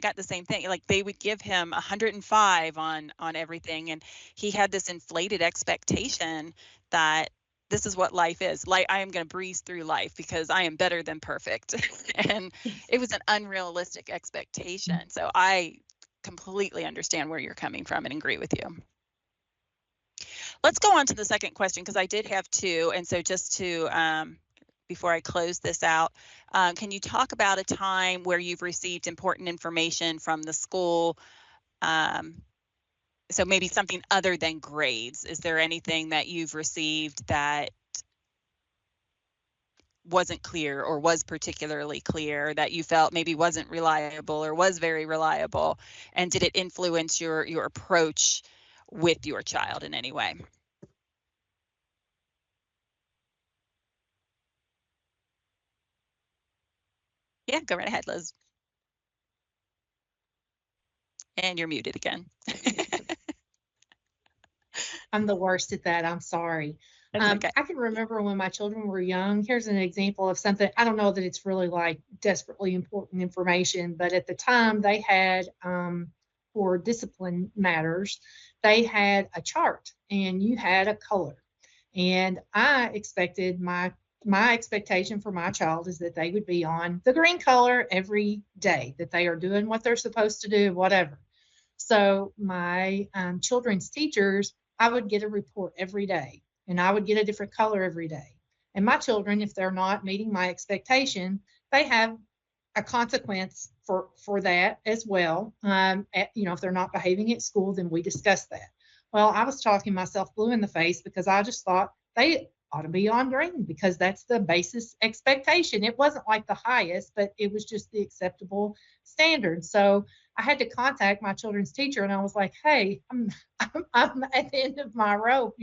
got the same thing. Like they would give him 105 on everything. And he had this inflated expectation that this is what life is. Like I am going to breeze through life because I am better than perfect. And it was an unrealistic expectation. So I completely understand where you're coming from and agree with you. Let's go on to the second question because I did have two. And so just to, before I close this out, can you talk about a time where you've received important information from the school? So maybe something other than grades. Is there anything that you've received that wasn't clear or was particularly clear that you felt maybe wasn't reliable or was very reliable? And did it influence your approach with your child in any way? Yeah, go right ahead, Liz. And you're muted again. I'm the worst at that. I'm sorry. Okay. I can remember when my children were young. Here's an example of something. I don't know that it's really like desperately important information, but at the time they had, for discipline matters, they had a chart and you had a color. And I expected my expectation for my child is that they would be on the green color every day, that they are doing what they're supposed to do, whatever. So my children's teachers, I would get a report every day and I would get a different color every day. And my children, if they're not meeting my expectation, they have a consequence for that as well. If they're not behaving at school, then we discuss that. Well, I was talking myself blue in the face because I just thought they ought to be on green because that's the basis expectation. It wasn't like the highest, but it was just the acceptable standard. So I had to contact my children's teacher and I was like, hey, I'm at the end of my rope,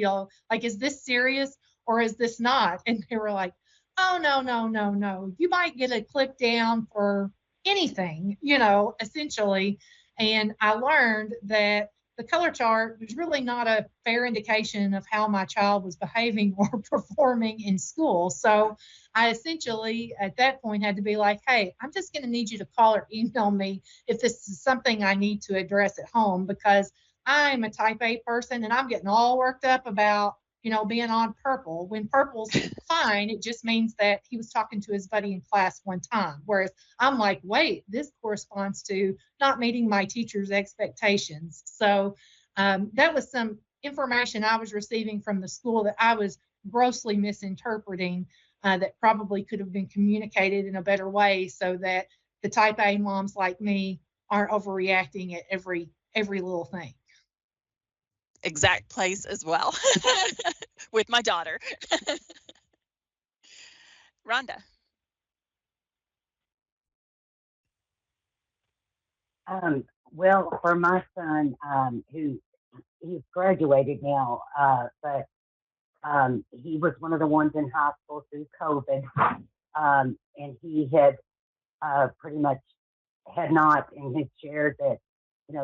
like, is this serious or is this not? And they were like, oh, no. You might get a click down for anything, essentially. And I learned that the color chart was really not a fair indication of how my child was behaving or performing in school. So I essentially at that point had to be like, hey, I'm just going to need you to call or email me if this is something I need to address at home, because I'm a type A person and I'm getting all worked up about, being on purple. When purple's fine, it just means that he was talking to his buddy in class one time. Whereas I'm like, wait, this corresponds to not meeting my teacher's expectations. So that was some information I was receiving from the school that I was grossly misinterpreting, that probably could have been communicated in a better way so that the type A moms like me aren't overreacting at every little thing. Exact place as well with my daughter. Rhonda. Well, for my son, he's graduated now, but he was one of the ones in high school through COVID, and he had pretty much had not, and he shared that,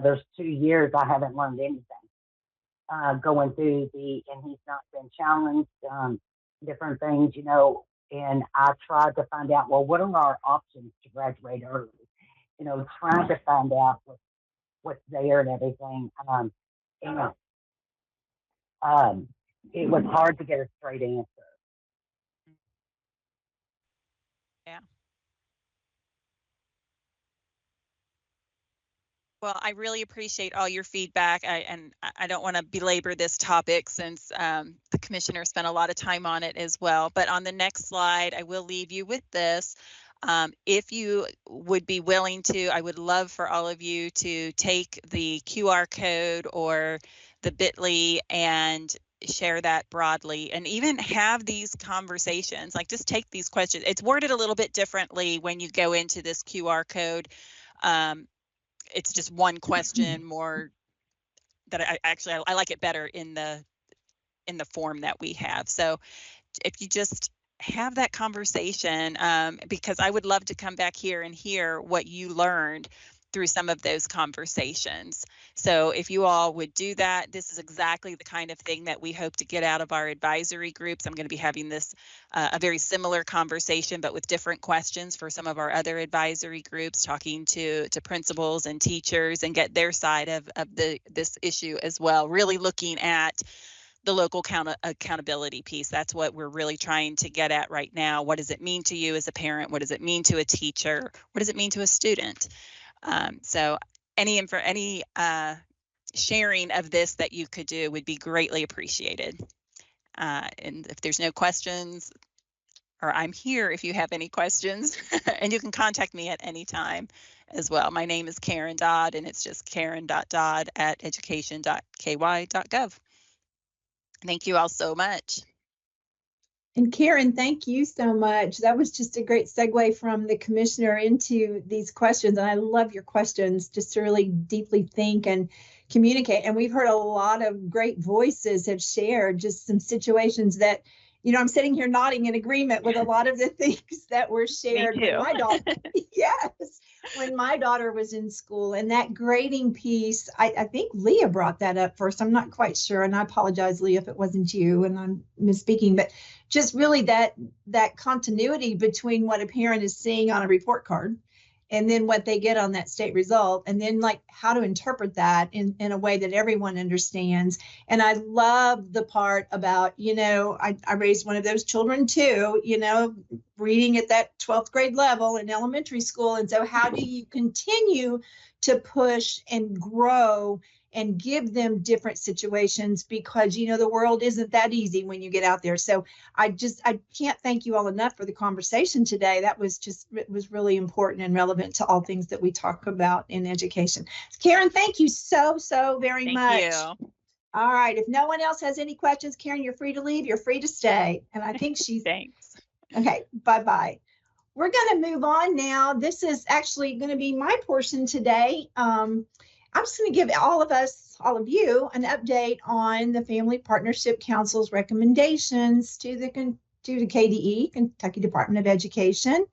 there's 2 years I haven't learned anything. Going through and he's not been challenged, different things, and I tried to find out, well, what are our options to graduate early? Trying to find out what's there and everything. It was hard to get a straight answer. Yeah. Well, I really appreciate all your feedback. I don't want to belabor this topic since the commissioner spent a lot of time on it as well. But on the next slide, I will leave you with this. If you would be willing to, I would love for all of you to take the QR code or the bit.ly and share that broadly and even have these conversations. Like, just take these questions. It's worded a little bit differently when you go into this QR code. It's just one question more that I like it better in the form that we have. So if you just have that conversation, because I would love to come back here and hear what you learned through some of those conversations. So if you all would do that, this is exactly the kind of thing that we hope to get out of our advisory groups. I'm going to be having this a very similar conversation, but with different questions for some of our other advisory groups, talking to principals and teachers and get their side of this issue as well, really looking at the local accountability piece. That's what we're really trying to get at right now. What does it mean to you as a parent? What does it mean to a teacher? What does it mean to a student? So any sharing of this that you could do would be greatly appreciated. And if there's no questions, or I'm here if you have any questions, and you can contact me at any time as well. My name is Karen Dodd, and it's just karen.dodd@education.ky.gov. Thank you all so much. And Karen, thank you so much. That was just a great segue from the commissioner into these questions. And I love your questions, just to really deeply think and communicate. And we've heard a lot of great voices have shared just some situations that, I'm sitting here nodding in agreement with a lot of the things that were shared with my daughter. Yes, when my daughter was in school. And that grading piece, I think Leah brought that up first. I'm not quite sure. And I apologize, Leah, if it wasn't you and I'm misspeaking, but just really that continuity between what a parent is seeing on a report card and then what they get on that state result, and then like how to interpret that in a way that everyone understands. And I love the part about, I raised one of those children too, reading at that 12th grade level in elementary school. And so how do you continue to push and grow and give them different situations, because, the world isn't that easy when you get out there. So I can't thank you all enough for the conversation today. It was really important and relevant to all things that we talk about in education. Karen, thank you so very much. Thank you. All right. If no one else has any questions, Karen, you're free to leave. You're free to stay. And I think she's Thanks. Okay. Bye-bye. We're going to move on now. This is actually going to be my portion today. I'm just going to give all of you, an update on the Family Partnership Council's recommendations to the KDE, Kentucky Department of Education.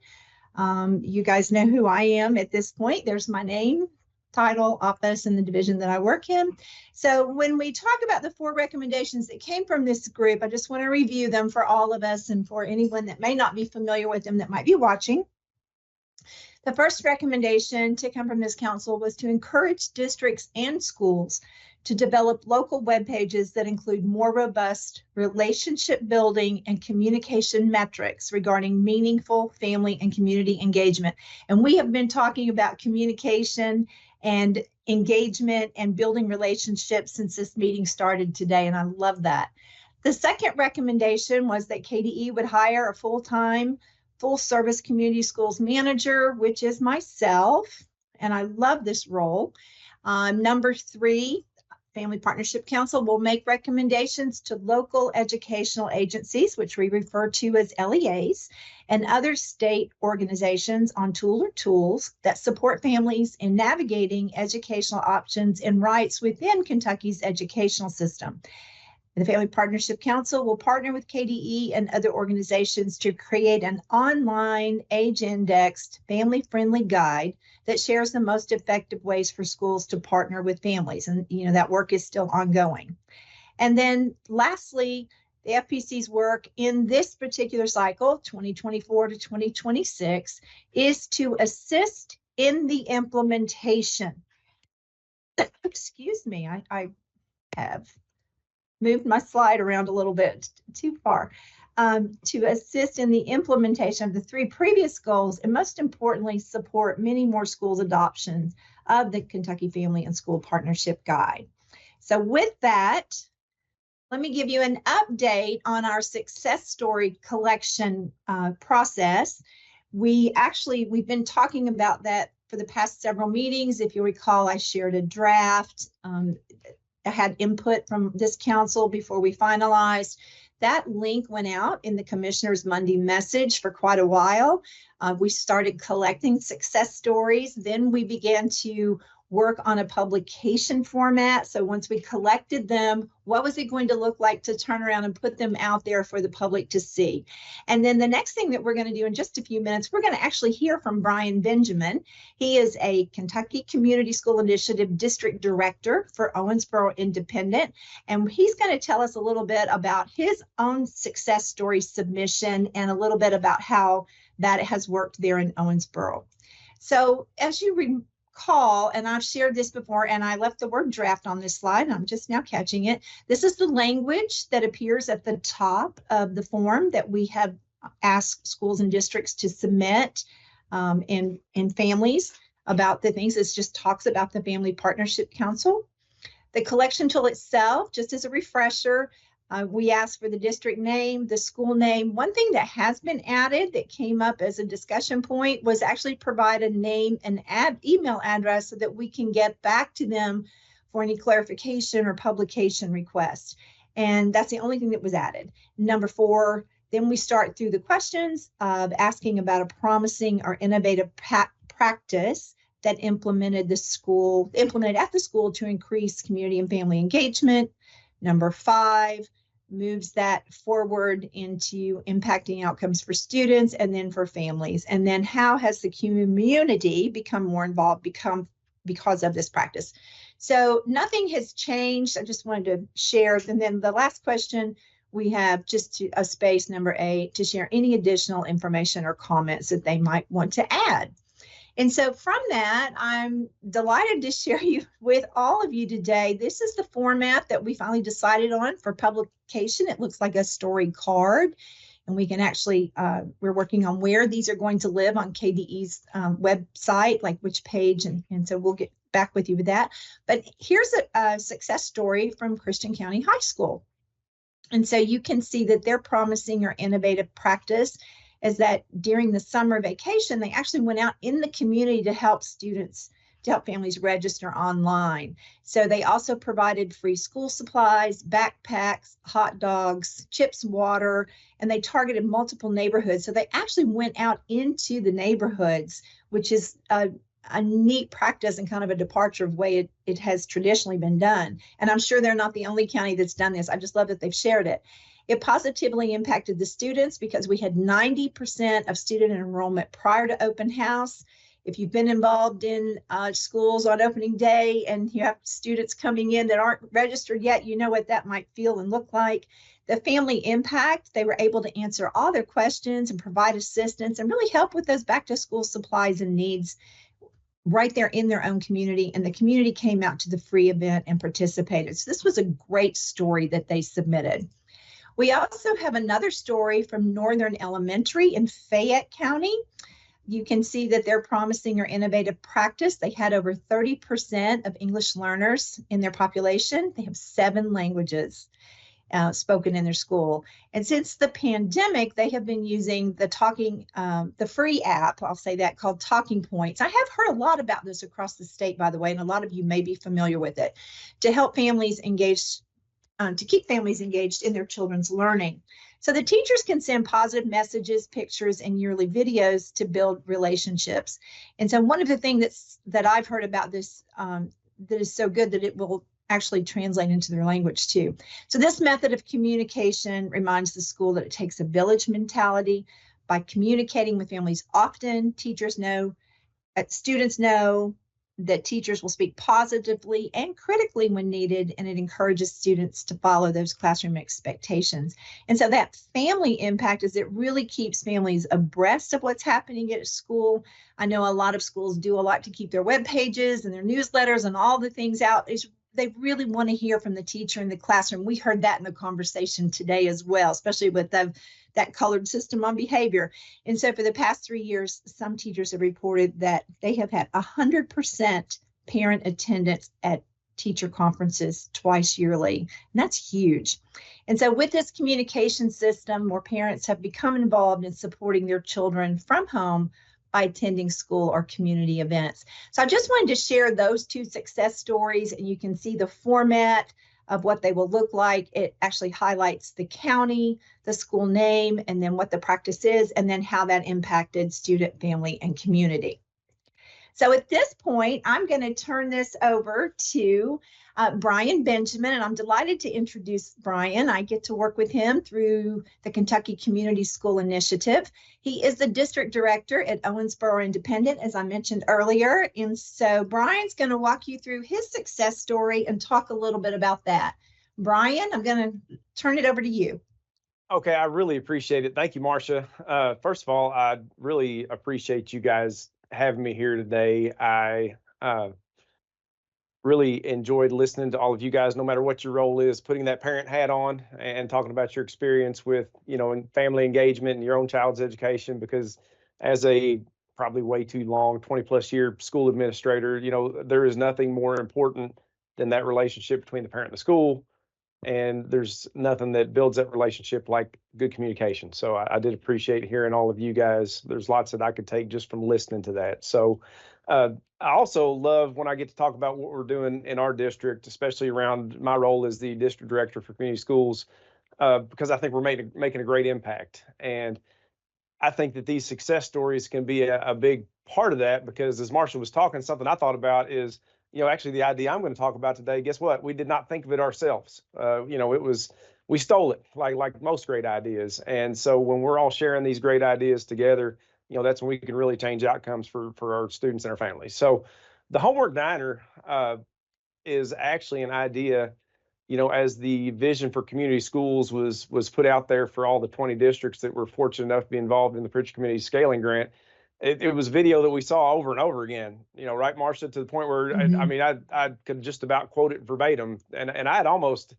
You guys know who I am at this point. There's my name, title, office, and the division that I work in. So when we talk about the 4 recommendations that came from this group, I just want to review them for all of us and for anyone that may not be familiar with them that might be watching. The first recommendation to come from this council was to encourage districts and schools to develop local web pages that include more robust relationship building and communication metrics regarding meaningful family and community engagement. And we have been talking about communication and engagement and building relationships since this meeting started today, and I love that. The second recommendation was that KDE would hire a full-service community schools manager, which is myself, and I love this role. Number 3, Family Partnership Council will make recommendations to local educational agencies, which we refer to as LEAs, and other state organizations on tools that support families in navigating educational options and rights within Kentucky's educational system. The Family Partnership Council will partner with KDE and other organizations to create an online age-indexed family-friendly guide that shares the most effective ways for schools to partner with families. And, that work is still ongoing. And then lastly, the FPC's work in this particular cycle, 2024 to 2026, is to assist in the implementation. Excuse me, I have moved my slide around a little bit too far. To assist in the implementation of the 3 previous goals, and most importantly, support many more schools' adoption of the Kentucky Family and School Partnership Guide. So with that, let me give you an update on our success story collection process. We've been talking about that for the past several meetings. If you recall, I shared a draft. I had input from this council before we finalized. That link went out in the Commissioner's Monday message for quite a while. We started collecting success stories. Then we began to work on a publication format. So once we collected them, what was it going to look like to turn around and put them out there for the public to see? And then the next thing that we're going to do in just a few minutes, we're going to actually hear from Brian Benjamin. He is a Kentucky Community School Initiative District Director for Owensboro Independent. And he's going to tell us a little bit about his own success story submission and a little bit about how that has worked there in Owensboro. So as you recall, and I've shared this before, and I left the word draft on this slide, and I'm just now catching it. This is the language that appears at the top of the form that we have asked schools and districts to submit and families about the things. It just talks about the Family Partnership Council. The collection tool itself, just as a refresher, we asked for the district name, the school name. One thing that has been added that came up as a discussion point was actually provide a name and email address so that we can get back to them for any clarification or publication requests. And that's the only thing that was added. Number 4, then we start through the questions of asking about a promising or innovative practice that implemented at the school to increase community and family engagement. Number 5 moves that forward into impacting outcomes for students and then for families. And then how has the community become more involved because of this practice? So nothing has changed. I just wanted to share. And then the last question, we have just a space, number 8, to share any additional information or comments that they might want to add. And so from that, I'm delighted to share with all of you today. This is the format that we finally decided on for publication. It looks like a story card, and we can actually, we're working on where these are going to live on KDE's website, like which page, and so we'll get back with you with that. But here's a success story from Christian County High School. And so you can see that their promising or innovative practice is that during the summer vacation, they actually went out in the community to help families register online. So they also provided free school supplies, backpacks, hot dogs, chips, water, and they targeted multiple neighborhoods. So they actually went out into the neighborhoods, which is a neat practice and kind of a departure of the way it has traditionally been done. And I'm sure they're not the only county that's done this. I just love that they've shared it. It positively impacted the students because we had 90% of student enrollment prior to open house. If you've been involved in schools on opening day and you have students coming in that aren't registered yet, you know what that might feel and look like. The family impact, they were able to answer all their questions and provide assistance and really help with those back to school supplies and needs right there in their own community. And the community came out to the free event and participated. So this was a great story that they submitted. We also have another story from Northern Elementary in Fayette County. You can see that they're promising or innovative practice. They had over 30% of English learners in their population. They have 7 languages spoken in their school. And since the pandemic, they have been using the free app, I'll say that, called Talking Points. I have heard a lot about this across the state, by the way, and a lot of you may be familiar with it, to help families engage to keep families engaged in their children's learning. So the teachers can send positive messages, pictures, and yearly videos to build relationships. And so one of the things that I've heard about this that is so good that it will actually translate into their language too. So this method of communication reminds the school that it takes a village mentality. By communicating with families often, students know that teachers will speak positively and critically when needed, and it encourages students to follow those classroom expectations. And so that family impact is it really keeps families abreast of what's happening at school. I know a lot of schools do a lot to keep their web pages and their newsletters and all the things out. They really want to hear from the teacher in the classroom. We heard that in the conversation today as well, especially with that colored system on behavior. And so for the past 3 years, some teachers have reported that they have had 100% parent attendance at teacher conferences twice yearly. And that's huge. And so with this communication system, more parents have become involved in supporting their children from home by attending school or community events. So I just wanted to share those two success stories, and you can see the format of what they will look like. It actually highlights the county, the school name, and then what the practice is, and then how that impacted student, family, and community. So at this point, I'm going to turn this over to Brian Benjamin, and I'm delighted to introduce Brian. I get to work with him through the Kentucky Community School Initiative. He is the district director at Owensboro Independent, as I mentioned earlier. And so Brian's going to walk you through his success story and talk a little bit about that. Brian, I'm going to turn it over to you. Okay, I really appreciate it. Thank you, Marcia. First of all, I really appreciate you guys having me here today. I really enjoyed listening to all of you guys, no matter what your role is, putting that parent hat on and talking about your experience with, and family engagement and your own child's education, because as a probably way too long, 20+ year school administrator, there is nothing more important than that relationship between the parent and the school. And there's nothing that builds that relationship like good communication. So I did appreciate hearing all of you guys. There's lots that I could take just from listening to that. So I also love when I get to talk about what we're doing in our district, especially around my role as the district director for community schools, because I think we're making a great impact. And I think that these success stories can be a big part of that, because as Marcia was talking, something I thought about is, actually the idea I'm going to talk about today, guess what? We did not think of it ourselves. We stole it like most great ideas. And so when we're all sharing these great ideas together, that's when we can really change outcomes for our students and our families. So the Homework Diner is actually an idea, as the vision for community schools was put out there for all the 20 districts that were fortunate enough to be involved in the Pritchett Community Scaling Grant. It was video that we saw over and over again, right, Marcia, to the point where, I could just about quote it verbatim. And I had almost,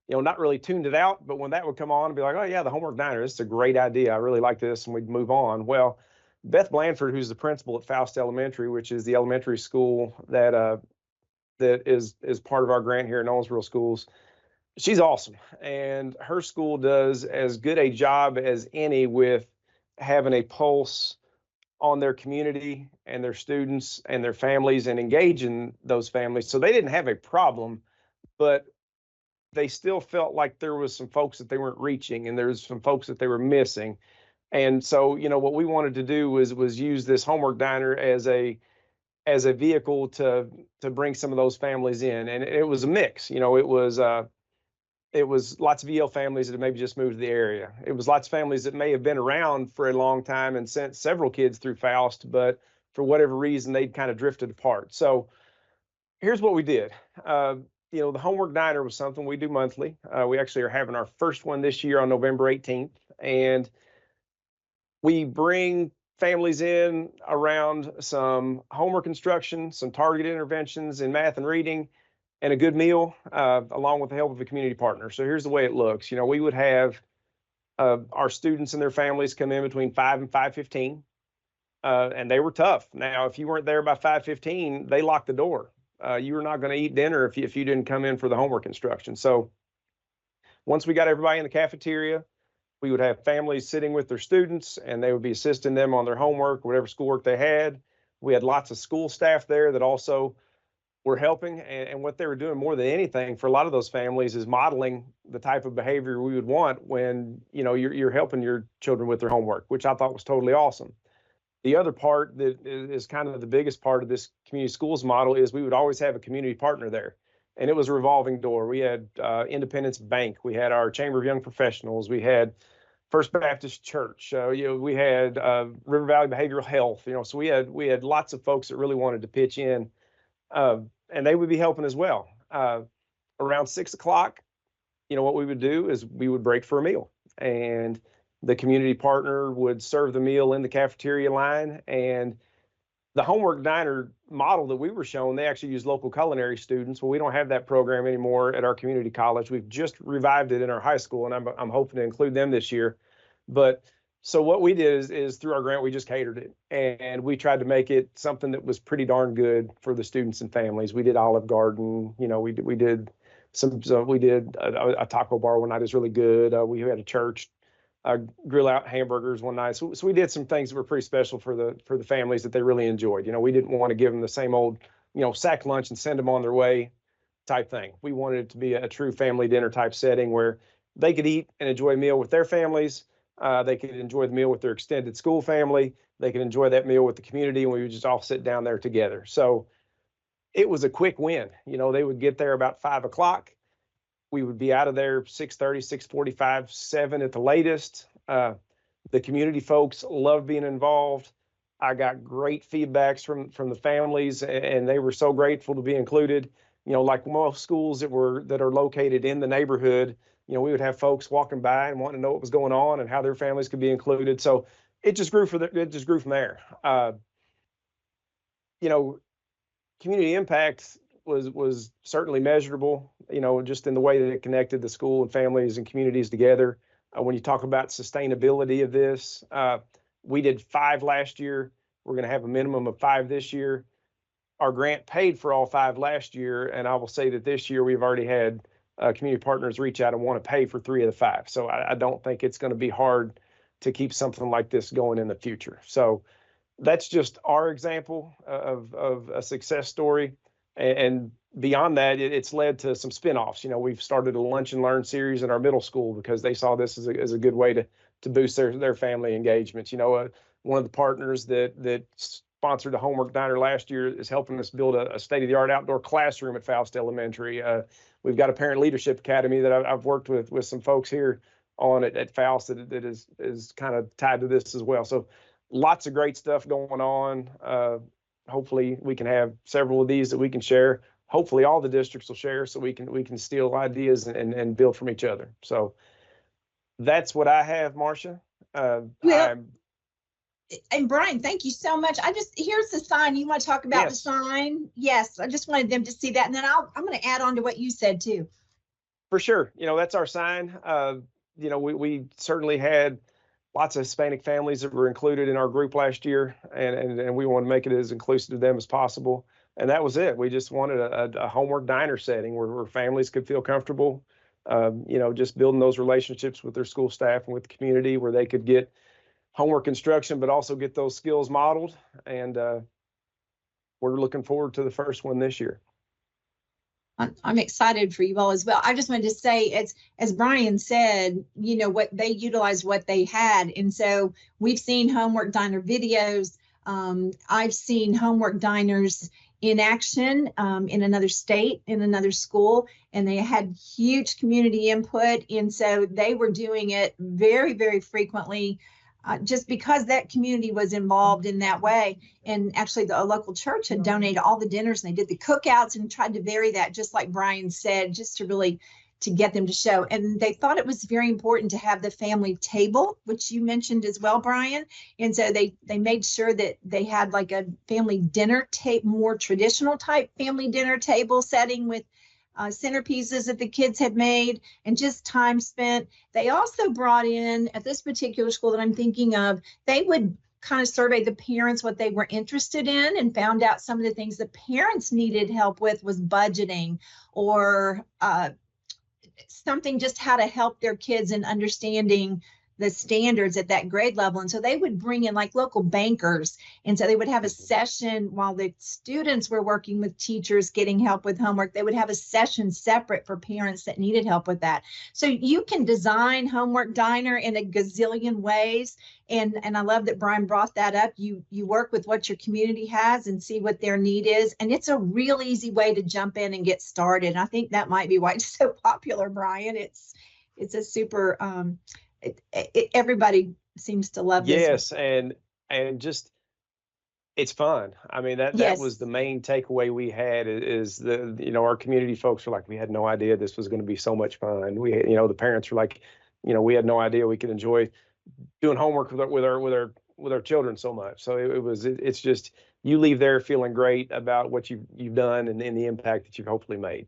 not really tuned it out, but when that would come on, I'd be like, oh yeah, the Homework Diner, this is a great idea. I really like this, and we'd move on. Well, Beth Blandford, who's the principal at Faust Elementary, which is the elementary school that is part of our grant here in Owensboro Schools, she's awesome. And her school does as good a job as any with having a pulse on their community and their students and their families and engaging those families. So they didn't have a problem, but they still felt like there was some folks that they weren't reaching, and there was some folks that they were missing. And so, what we wanted to do was use this Homework Diner as a vehicle to bring some of those families in. And it was a mix. It was lots of EL families that had maybe just moved to the area. It was lots of families that may have been around for a long time and sent several kids through Faust, but for whatever reason, they'd kind of drifted apart. So here's what we did. The Homework Diner was something we do monthly. We actually are having our first one this year on November 18th. And we bring families in around some homework instruction, some targeted interventions in math and reading, and a good meal, along with the help of a community partner. So here's the way it looks. We would have our students and their families come in between 5 and 5:15, and they were tough. Now, if you weren't there by 5:15, they locked the door. You were not going to eat dinner if you didn't come in for the homework instruction. So once we got everybody in the cafeteria, we would have families sitting with their students, and they would be assisting them on their homework, whatever schoolwork they had. We had lots of school staff there that also were helping, and what they were doing more than anything for a lot of those families is modeling the type of behavior we would want when you're helping your children with their homework, which I thought was totally awesome. The other part that is kind of the biggest part of this community schools model is we would always have a community partner there. and it was a revolving door. We had Independence Bank, we had our Chamber of Young Professionals, we had First Baptist Church, we had River Valley Behavioral Health, so we had lots of folks that really wanted to pitch in, and they would be helping as well. Around 6 o'clock, what we would do is we would break for a meal, and the community partner would serve the meal in the cafeteria line. And the Homework Diner model that we were shown, they actually use local culinary students. Well, we don't have that program anymore at our community college. We've just revived it in our high school, and I'm hoping to include them this year. But so what we did is through our grant, we just catered it, and we tried to make it something that was pretty darn good for the students and families. We did Olive Garden, we did we did a taco bar one night is really good. We had a church grill out hamburgers one night. So we did some things that were pretty special for the families that they really enjoyed. We didn't want to give them the same old, sack lunch and send them on their way type thing. We wanted it to be a true family dinner type setting where they could eat and enjoy a meal with their families. They could enjoy the meal with their extended school family. They could enjoy that meal with the community, and we would just all sit down there together. So it was a quick win. They would get there about 5 o'clock. We would be out of there 6:30, 6:45, 7 at the latest. The community folks love being involved. I got great feedbacks from the families, and they were so grateful to be included. Like most schools that are located in the neighborhood, we would have folks walking by and wanting to know what was going on and how their families could be included. So it just grew from there. Community impact was certainly measurable, just in the way that it connected the school and families and communities together. When you talk about sustainability of this, we did 5 last year. We're going to have a minimum of 5 this year. Our grant paid for all 5 last year, and I will say that this year we've already had community partners reach out and want to pay for 3 of the 5. So I don't think it's going to be hard to keep something like this going in the future. So that's just our example of a success story. And beyond that, it's led to some spinoffs. We've started a lunch and learn series in our middle school because they saw this as a good way to boost their family engagements. One of the partners that sponsored the Homework Diner last year is helping us build a state-of-the-art outdoor classroom at Faust Elementary. We've got a parent leadership academy that I've worked with some folks here on at Faust that is kind of tied to this as well. So lots of great stuff going on. Hopefully we can have several of these that we can share. Hopefully all the districts will share so we can steal ideas and build from each other. So that's what I have, Marcia. And Brian, thank you so much. Here's the sign. You want to talk about the sign? Yes, I just wanted them to see that. And then I'm going to add on to what you said too. For sure. That's our sign. We certainly had lots of Hispanic families that were included in our group last year, and we want to make it as inclusive to them as possible. And that was it. We just wanted a Homework Diner setting where families could feel comfortable, just building those relationships with their school staff and with the community where they could get homework instruction, but also get those skills modeled. And we're looking forward to the first one this year. I'm excited for you all as well. I just wanted to say, as Brian said, what they utilized what they had. And so we've seen Homework Diner videos. I've seen Homework Diners in action in another state, in another school, and they had huge community input. And so they were doing it very, very frequently. Just because that community was involved in that way. And actually a local church had donated all the dinners, and they did the cookouts and tried to vary that, just like Brian said, just to get them to show. And they thought it was very important to have the family table, which you mentioned as well, Brian. And so they made sure that they had like a family dinner table, more traditional type family dinner table setting with centerpieces that the kids had made and just time spent. They also brought in, at this particular school that I'm thinking of, they would kind of survey the parents what they were interested in, and found out some of the things the parents needed help with was budgeting or something, just how to help their kids in understanding the standards at that grade level. And so they would bring in like local bankers. And so they would have a session while the students were working with teachers getting help with homework. They would have a session separate for parents that needed help with that. So you can design Homework Diner in a gazillion ways. And I love that Brian brought that up. You work with what your community has and see what their need is. And it's a real easy way to jump in and get started. And I think that might be why it's so popular, Brian. It's a super, everybody seems to love this. Yes, and just it's fun. I mean, that was the main takeaway we had is our community folks were like, we had no idea this was going to be so much fun. The parents were like, we had no idea we could enjoy doing homework with our children so much. So it's just, you leave there feeling great about what you've done and the impact that you've hopefully made.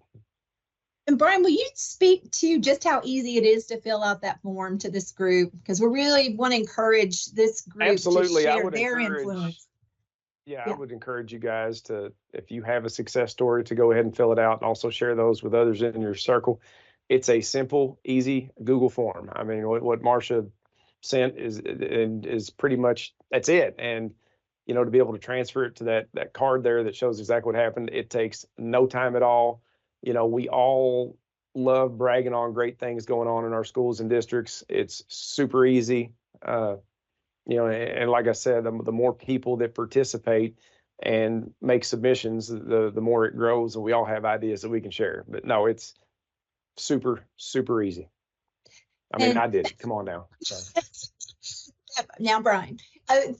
And Brian, will you speak to just how easy it is to fill out that form to this group? Because we really want to encourage this group Absolutely. to share their influence. Yeah, I would encourage you guys to, if you have a success story, to go ahead and fill it out and also share those with others in your circle. It's a simple, easy Google form. I mean, what Marcia sent is pretty much, that's it. And, to be able to transfer it to that card there that shows exactly what happened, it takes no time at all. We all love bragging on great things going on in our schools and districts. It's super easy. And like I said, the more people that participate and make submissions, the more it grows, and we all have ideas that we can share. But no, it's super, super easy. I mean, I did it. Come on now. Now, Brian,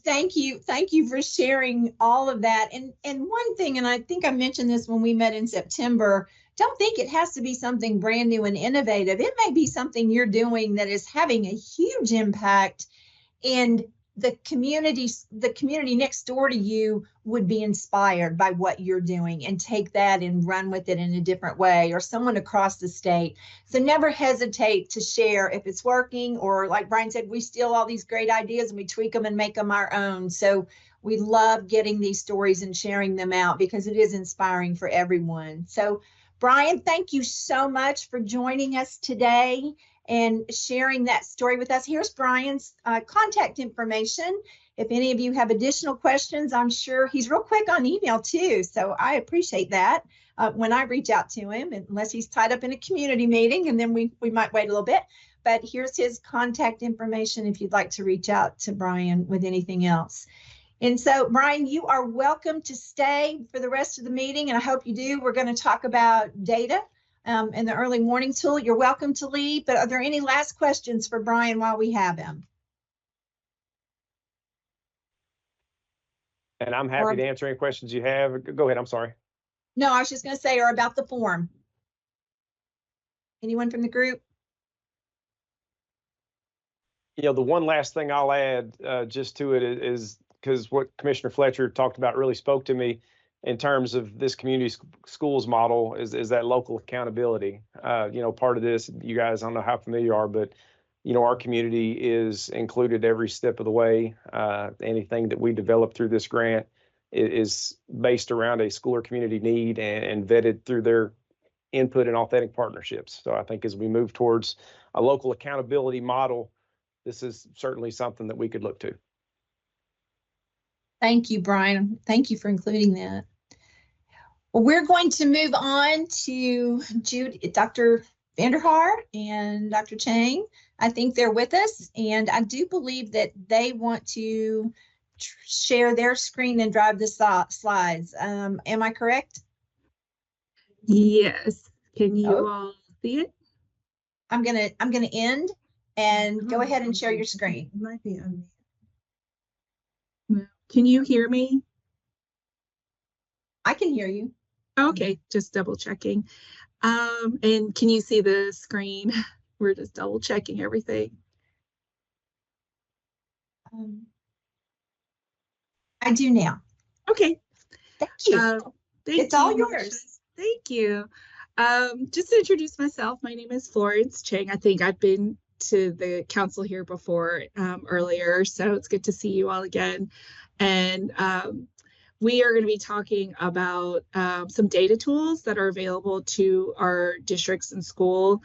thank you for sharing all of that. And one thing, and I think I mentioned this when we met in September, don't think it has to be something brand new and innovative. It may be something you're doing that is having a huge impact, and the community next door to you would be inspired by what you're doing and take that and run with it in a different way, or someone across the state. So never hesitate to share if it's working, or like Brian said, we steal all these great ideas and we tweak them and make them our own. So we love getting these stories and sharing them out because it is inspiring for everyone. So Brian, thank you so much for joining us today and sharing that story with us. Here's Brian's contact information. If any of you have additional questions, I'm sure he's real quick on email too. So I appreciate that when I reach out to him, unless he's tied up in a community meeting, and then we might wait a little bit. But here's his contact information if you'd like to reach out to Brian with anything else. And so, Brian, you are welcome to stay for the rest of the meeting, and I hope you do. We're going to talk about data and the early warning tool. You're welcome to leave, but are there any last questions for Brian while we have him? And I'm happy to answer any questions you have. Go ahead, I'm sorry. No, I was just going to say, or about the form. Anyone from the group? The one last thing I'll add just to it is because what Commissioner Fletcher talked about really spoke to me in terms of this community schools model is that local accountability. Part of this, you guys, I don't know how familiar you are, but our community is included every step of the way. Anything that we develop through this grant is based around a school or community need and vetted through their input and authentic partnerships. So I think as we move towards a local accountability model, this is certainly something that we could look to. Thank you, Brian. Thank you for including that. Well, we're going to move on to Dr. Vanderhaar and Dr. Chang. I think they're with us, and I do believe that they want to share their screen and drive the slides. Am I correct? Yes. Can you all see it? I'm gonna end and go ahead and share your screen. It might be on. Can you hear me? I can hear you. Okay, just double checking. And can you see the screen? We're just double checking everything. I do now. Okay. Thank you. It's all yours. Thank you. Just to introduce myself, my name is Florence Chang. I think I've been to the council here before earlier, so it's good to see you all again. And we are going to be talking about some data tools that are available to our districts and school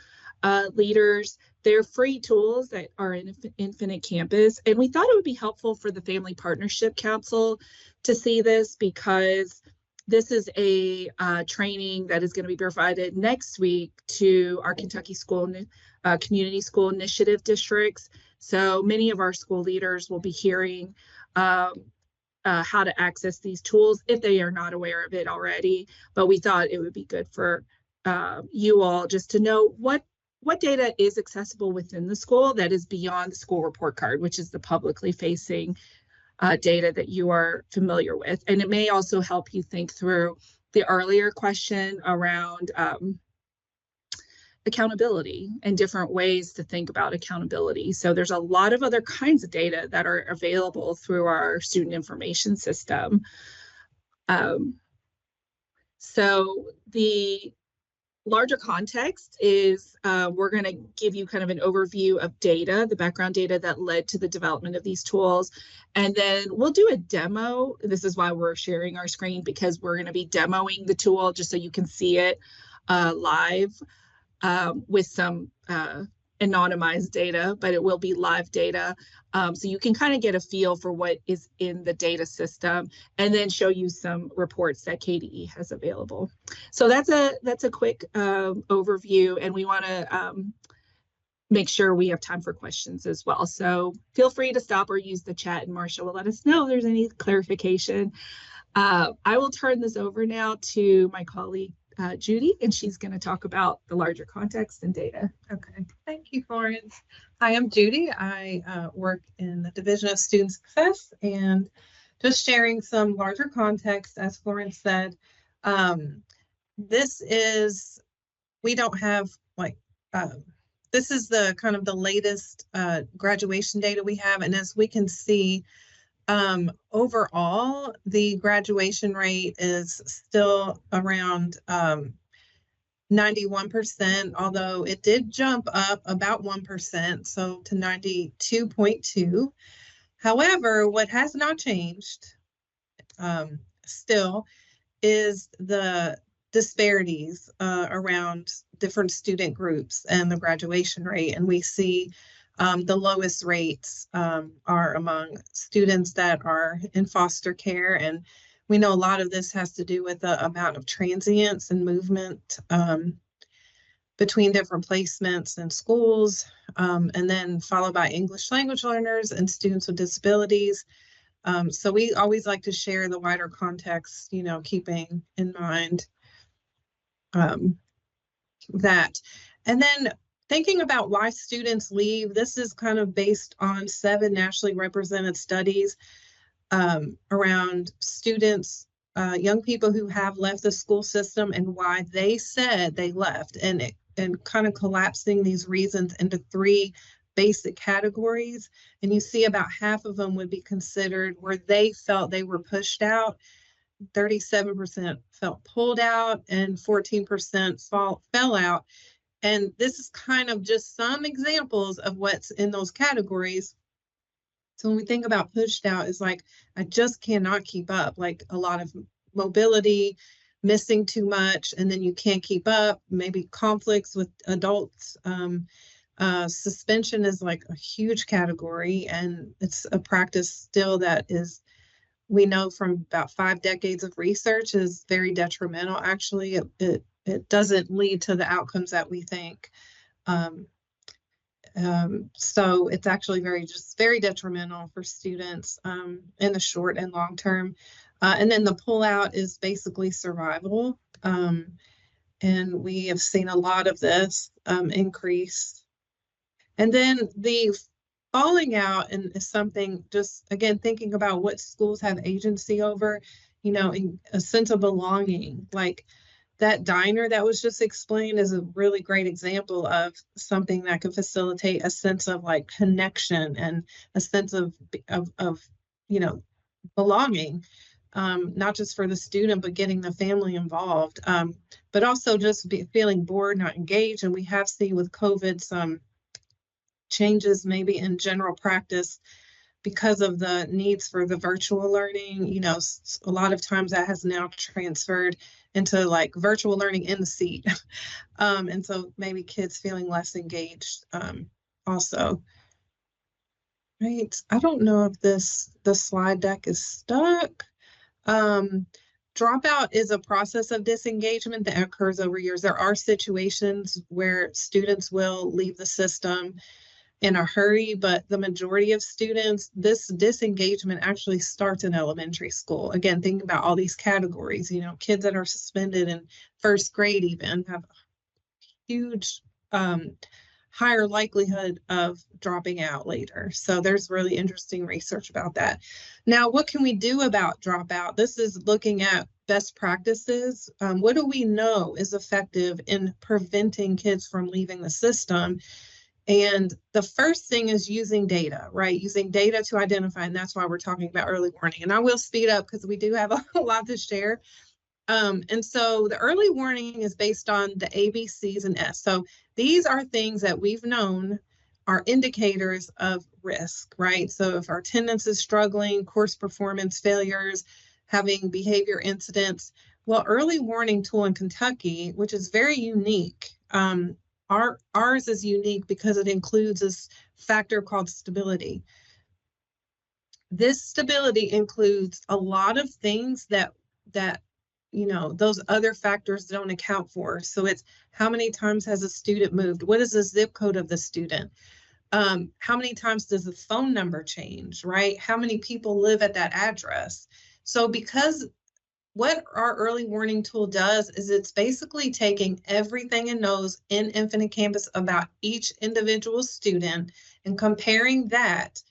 leaders They're free tools that are in Infinite Campus. And we thought it would be helpful for the Family Partnership Council to see this, because this is a training that is going to be provided next week to our Kentucky Community School Initiative districts. So many of our school leaders will be hearing how to access these tools if they are not aware of it already. But we thought it would be good for you all just to know what data is accessible within the school that is beyond the school report card, which is the publicly facing data that you are familiar with. And it may also help you think through the earlier question around accountability and different ways to think about accountability. So there's a lot of other kinds of data that are available through our student information system. So the larger context is we're going to give you kind of an overview of data, the background data that led to the development of these tools. And then we'll do a demo. This is why we're sharing our screen, because we're going to be demoing the tool just so you can see it live with some anonymized data, but it will be live data. So you can kind of get a feel for what is in the data system, and then show you some reports that KDE has available. So that's a quick overview, and we want to make sure we have time for questions as well. So feel free to stop or use the chat, and Marcia will let us know if there's any clarification. I will turn this over now to my colleague, Judy, and she's going to talk about the larger context and data. Okay, thank you, Florence. Hi, I'm Judy. I work in the Division of Student Success, and just sharing some larger context, as Florence said, we don't have this is the kind of the latest graduation data we have, and as we can see, overall, the graduation rate is still around 91%, although it did jump up about 1%, so to 92.2. However, what has not changed still is the disparities around different student groups and the graduation rate. And we see the lowest rates are among students that are in foster care. And we know a lot of this has to do with the amount of transients and movement between different placements and schools, and then followed by English language learners and students with disabilities. So we always like to share the wider context, keeping in mind that. And then thinking about why students leave, this is kind of based on 7 nationally represented studies around students, young people who have left the school system and why they said they left, and kind of collapsing these reasons into 3 basic categories. And you see about half of them would be considered where they felt they were pushed out, 37% felt pulled out, and 14% fell out. And this is kind of just some examples of what's in those categories. So when we think about pushed out, it's like, I just cannot keep up, like a lot of mobility, missing too much, and then you can't keep up, maybe conflicts with adults. Suspension is like a huge category, and it's a practice still that is, we know from about 5 decades of research, is very detrimental. Actually, it doesn't lead to the outcomes that we think. So it's actually very detrimental for students in the short and long term. And then the pullout is basically survival. And we have seen a lot of this increase. And then the falling out is something, just again, thinking about what schools have agency over, in a sense of belonging. Like that diner that was just explained is a really great example of something that can facilitate a sense of like connection and a sense of belonging, not just for the student, but getting the family involved, but also just feeling bored, not engaged. And we have seen with COVID some changes maybe in general practice because of the needs for the virtual learning. A lot of times that has now transferred into like virtual learning in the seat. And so maybe kids feeling less engaged also. Right. I don't know if the slide deck is stuck. Dropout is a process of disengagement that occurs over years. There are situations where students will leave the system in a hurry, but the majority of students, this disengagement actually starts in elementary school. Again, think about all these categories, you know, kids that are suspended in first grade even have huge higher likelihood of dropping out later. So there's really interesting research about that. Now, what can we do about dropout? This is looking at best practices. What do we know is effective in preventing kids from leaving the system? And the first thing is using data, right? Using data to identify, and that's why we're talking about early warning. And I will speed up because we do have a lot to share. And so the early warning is based on the A, B, C's, and S. So these are things that we've known are indicators of risk, right? So if our attendance is struggling, course performance failures, having behavior incidents, well, early warning tool in Kentucky, which is very unique, ours is unique because it includes this factor called stability. This stability includes a lot of things that you know, those other factors don't account for. So it's how many times has a student moved? What is the zip code of the student? How many times does the phone number change, right? How many people live at that address? So because what our early warning tool does is it's basically taking everything it knows in Infinite Campus about each individual student and comparing that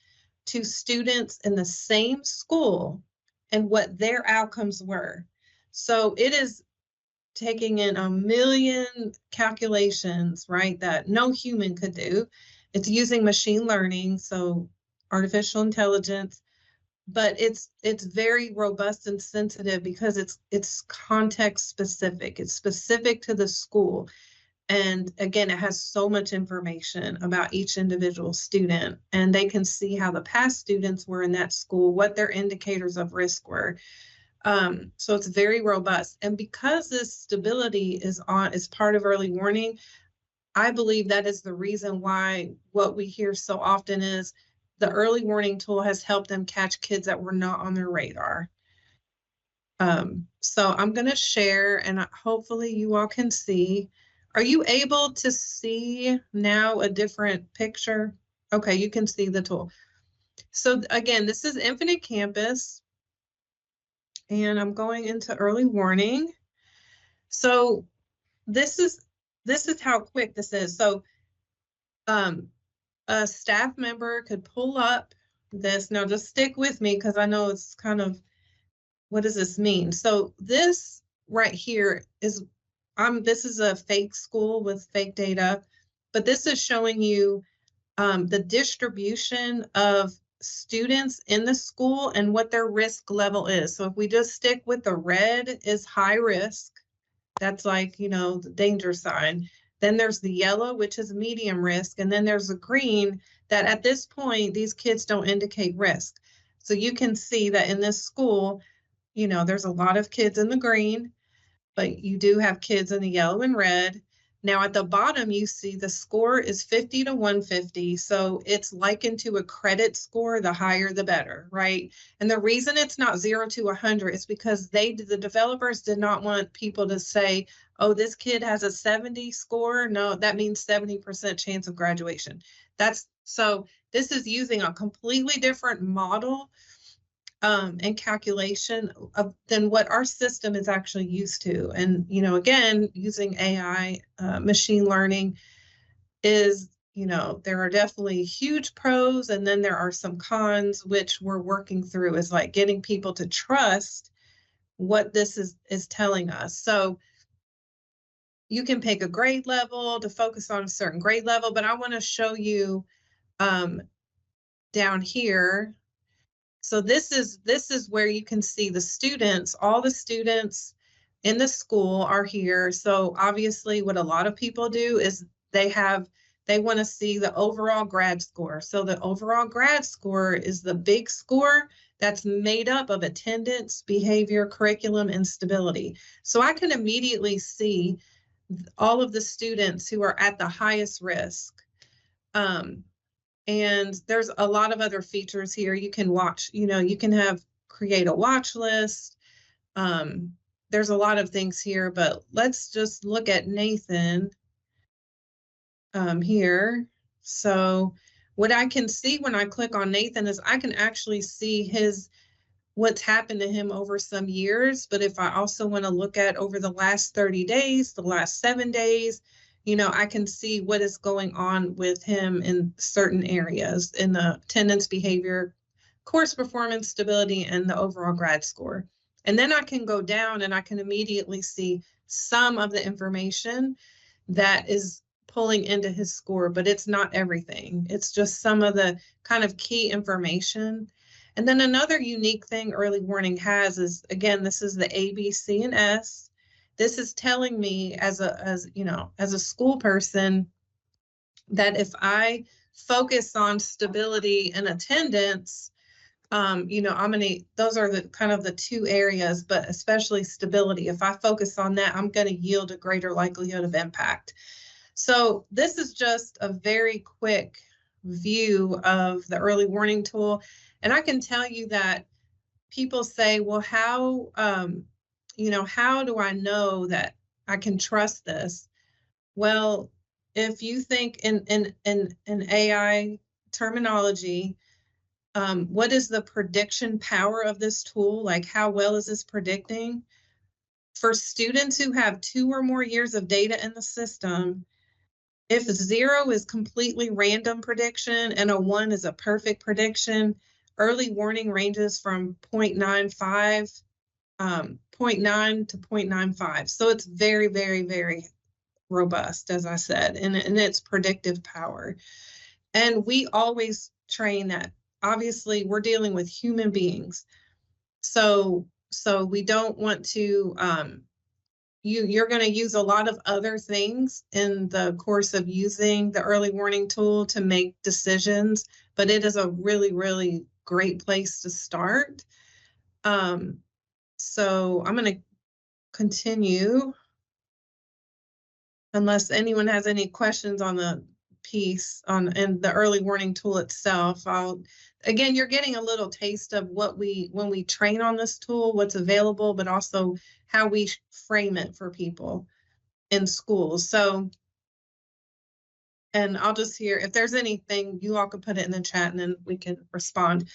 to students in the same school and what their outcomes were. So it is taking in a million calculations, right, that no human could do. It's using machine learning, so artificial intelligence, but it's very robust and sensitive because it's context specific. It's specific to the school. And again, it has so much information about each individual student, and they can see how the past students were in that school, what their indicators of risk were. So it's very robust. And because this stability is part of early warning, I believe that is the reason why what we hear so often is the early warning tool has helped them catch kids that were not on their radar. So I'm going to share, and hopefully you all can see. Are you able to see now a different picture? Okay, you can see the tool. So again, this is Infinite Campus. And I'm going into early warning. So this is how quick this is. So a staff member could pull up this. Now just stick with me because I know it's kind of, what does this mean? So this right here is, this is a fake school with fake data, but this is showing you the distribution of students in the school and what their risk level is. So if we just stick with the red is high risk, that's like, you know, the danger sign. Then there's the yellow, which is medium risk. And then there's the green that at this point, these kids don't indicate risk. So you can see that in this school, you know, there's a lot of kids in the green, but you do have kids in the yellow and red. Now at the bottom, you see the score is 50 to 150. So it's likened to a credit score, the higher the better, right? And the reason it's not 0 to 100 is because the developers did not want people to say, oh, this kid has a 70 score. No, that means 70% chance of graduation. So this is using a completely different model and calculation than what our system is actually used to. And, you know, again, using AI, machine learning is, you know, there are definitely huge pros, and then there are some cons, which we're working through, is like getting people to trust what this is telling us. So you can pick a grade level to focus on a certain grade level, but I want to show you down here. So this is where you can see the students, all the students in the school are here. So obviously what a lot of people do is they want to see the overall grad score. So the overall grad score is the big score, that's made up of attendance, behavior, curriculum, and stability. So I can immediately see all of the students who are at the highest risk. And there's a lot of other features here. You can watch, you can create a watch list. There's a lot of things here, but let's just look at Nathan here. So what I can see when I click on Nathan is I can actually see what's happened to him over some years. But if I also want to look at over the last 30 days, the last 7 days, I can see what is going on with him in certain areas in the attendance, behavior, course performance, stability, and the overall grad score. And then I can go down and I can immediately see some of the information that is pulling into his score, but it's not everything. It's just some of the kind of key information. And then another unique thing early warning has is, again, this is the A, B, C, and S. This is telling me as a school person that if I focus on stability and attendance, those are the kind of the two areas, but especially stability. If I focus on that, I'm going to yield a greater likelihood of impact. So this is just a very quick view of the early warning tool. And I can tell you that people say, well, how do I know that I can trust this? Well, if you think in AI terminology, what is the prediction power of this tool? Like, how well is this predicting? For students who have 2 or more years of data in the system, if 0 is completely random prediction and a 1 is a perfect prediction, early warning ranges from 0.95, 0.9 to 0.95. So it's very, very, very robust, as I said, and its predictive power. And we always train that. Obviously, we're dealing with human beings. So we don't want to, you're going to use a lot of other things in the course of using the early warning tool to make decisions, but it is a really, really great place to start. So I'm going to continue unless anyone has any questions on the piece and the early warning tool itself. Again, you're getting a little taste of when we train on this tool, what's available, but also how we frame it for people in schools. So, and I'll just hear if there's anything, you all can put it in the chat and then we can respond.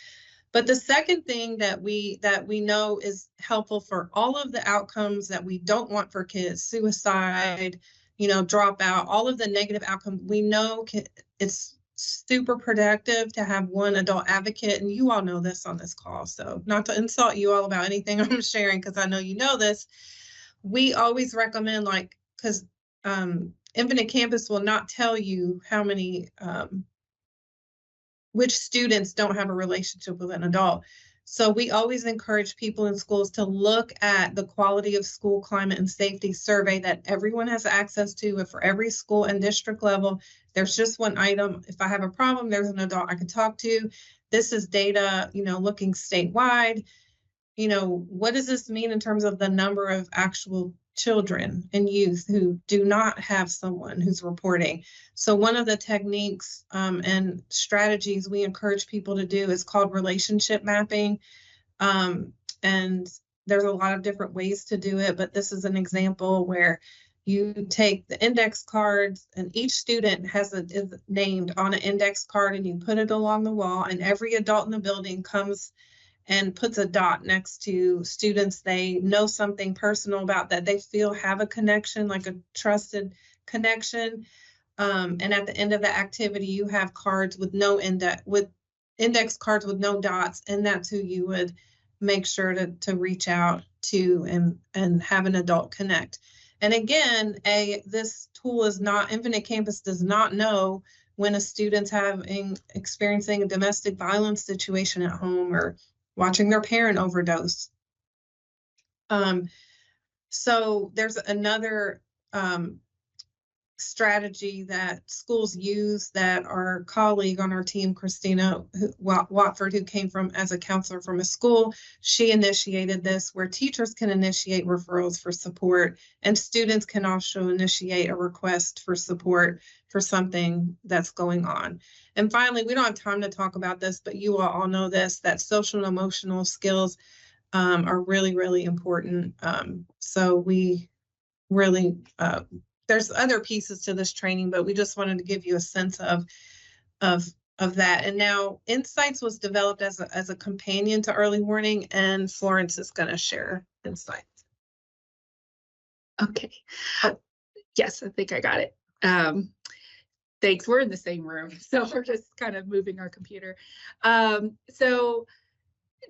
But the second thing that we know is helpful for all of the outcomes that we don't want for kids, suicide, dropout, all of the negative outcomes, we know it's super productive to have one adult advocate. And you all know this on this call. So not to insult you all about anything I'm sharing, because I know you know this. We always recommend, because Infinite Campus will not tell you how many, which students don't have a relationship with an adult. So we always encourage people in schools to look at the quality of school climate and safety survey that everyone has access to. For every school and district level, there's just one item. If I have a problem, there's an adult I can talk to. This is data, looking statewide. What does this mean in terms of the number of actual children and youth who do not have someone who's reporting? So one of the techniques and strategies we encourage people to do is called relationship mapping. And there's a lot of different ways to do it, but this is an example where you take the index cards and each student is named on an index card and you put it along the wall, and every adult in the building comes and puts a dot next to students they know something personal about, that they feel have a connection, like a trusted connection. And at the end of the activity, you have cards with index cards with no dots, and that's who you would make sure to reach out to and have an adult connect. And again, this tool is not, Infinite Campus does not know when a student's experiencing a domestic violence situation at home or watching their parent overdose. So there's another strategy that schools use that our colleague on our team, Christina Watford, who came from as a counselor from a school, she initiated this where teachers can initiate referrals for support and students can also initiate a request for support for something that's going on. And finally, we don't have time to talk about this, but you all know this, that social and emotional skills are really, really important. So we really, there's other pieces to this training, but we just wanted to give you a sense of that. And now Insights was developed as a companion to early warning, and Florence is going to share Insights. Okay. Yes, I think I got it. Thanks. We're in the same room, so we're just kind of moving our computer. So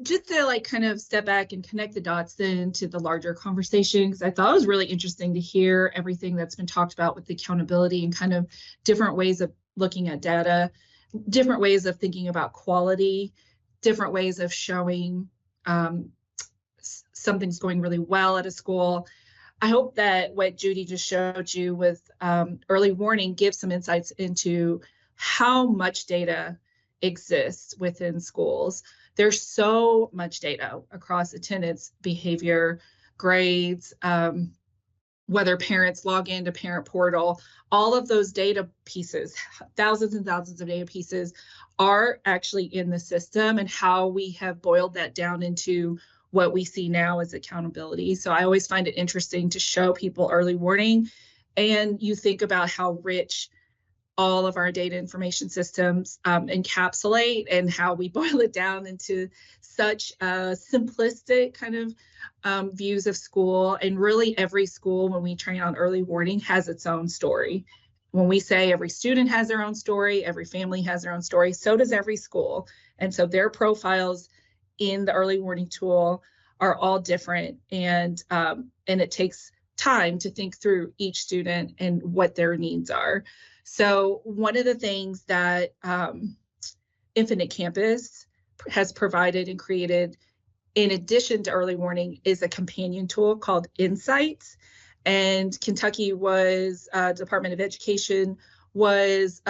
just to like kind of step back and connect the dots then to the larger conversation, because I thought it was really interesting to hear everything that's been talked about with the accountability and kind of different ways of looking at data, different ways of thinking about quality, different ways of showing something's going really well at a school. I hope that what Judy just showed you with early warning gives some insights into how much data exists within schools. There's so much data across attendance, behavior, grades, whether parents log into parent portal, all of those data pieces, thousands and thousands of data pieces are actually in the system, and how we have boiled that down into what we see now as accountability. So I always find it interesting to show people early warning, and you think about how rich all of our data information systems encapsulate, and how we boil it down into such simplistic kind of views of school. And really every school, when we train on early warning, has its own story. When we say every student has their own story, every family has their own story, so does every school. And so their profiles in the early warning tool are all different, and it takes time to think through each student and what their needs are. So one of the things that Infinite Campus has provided and created, in addition to early warning, is a companion tool called Insights. And Kentucky Department of Education was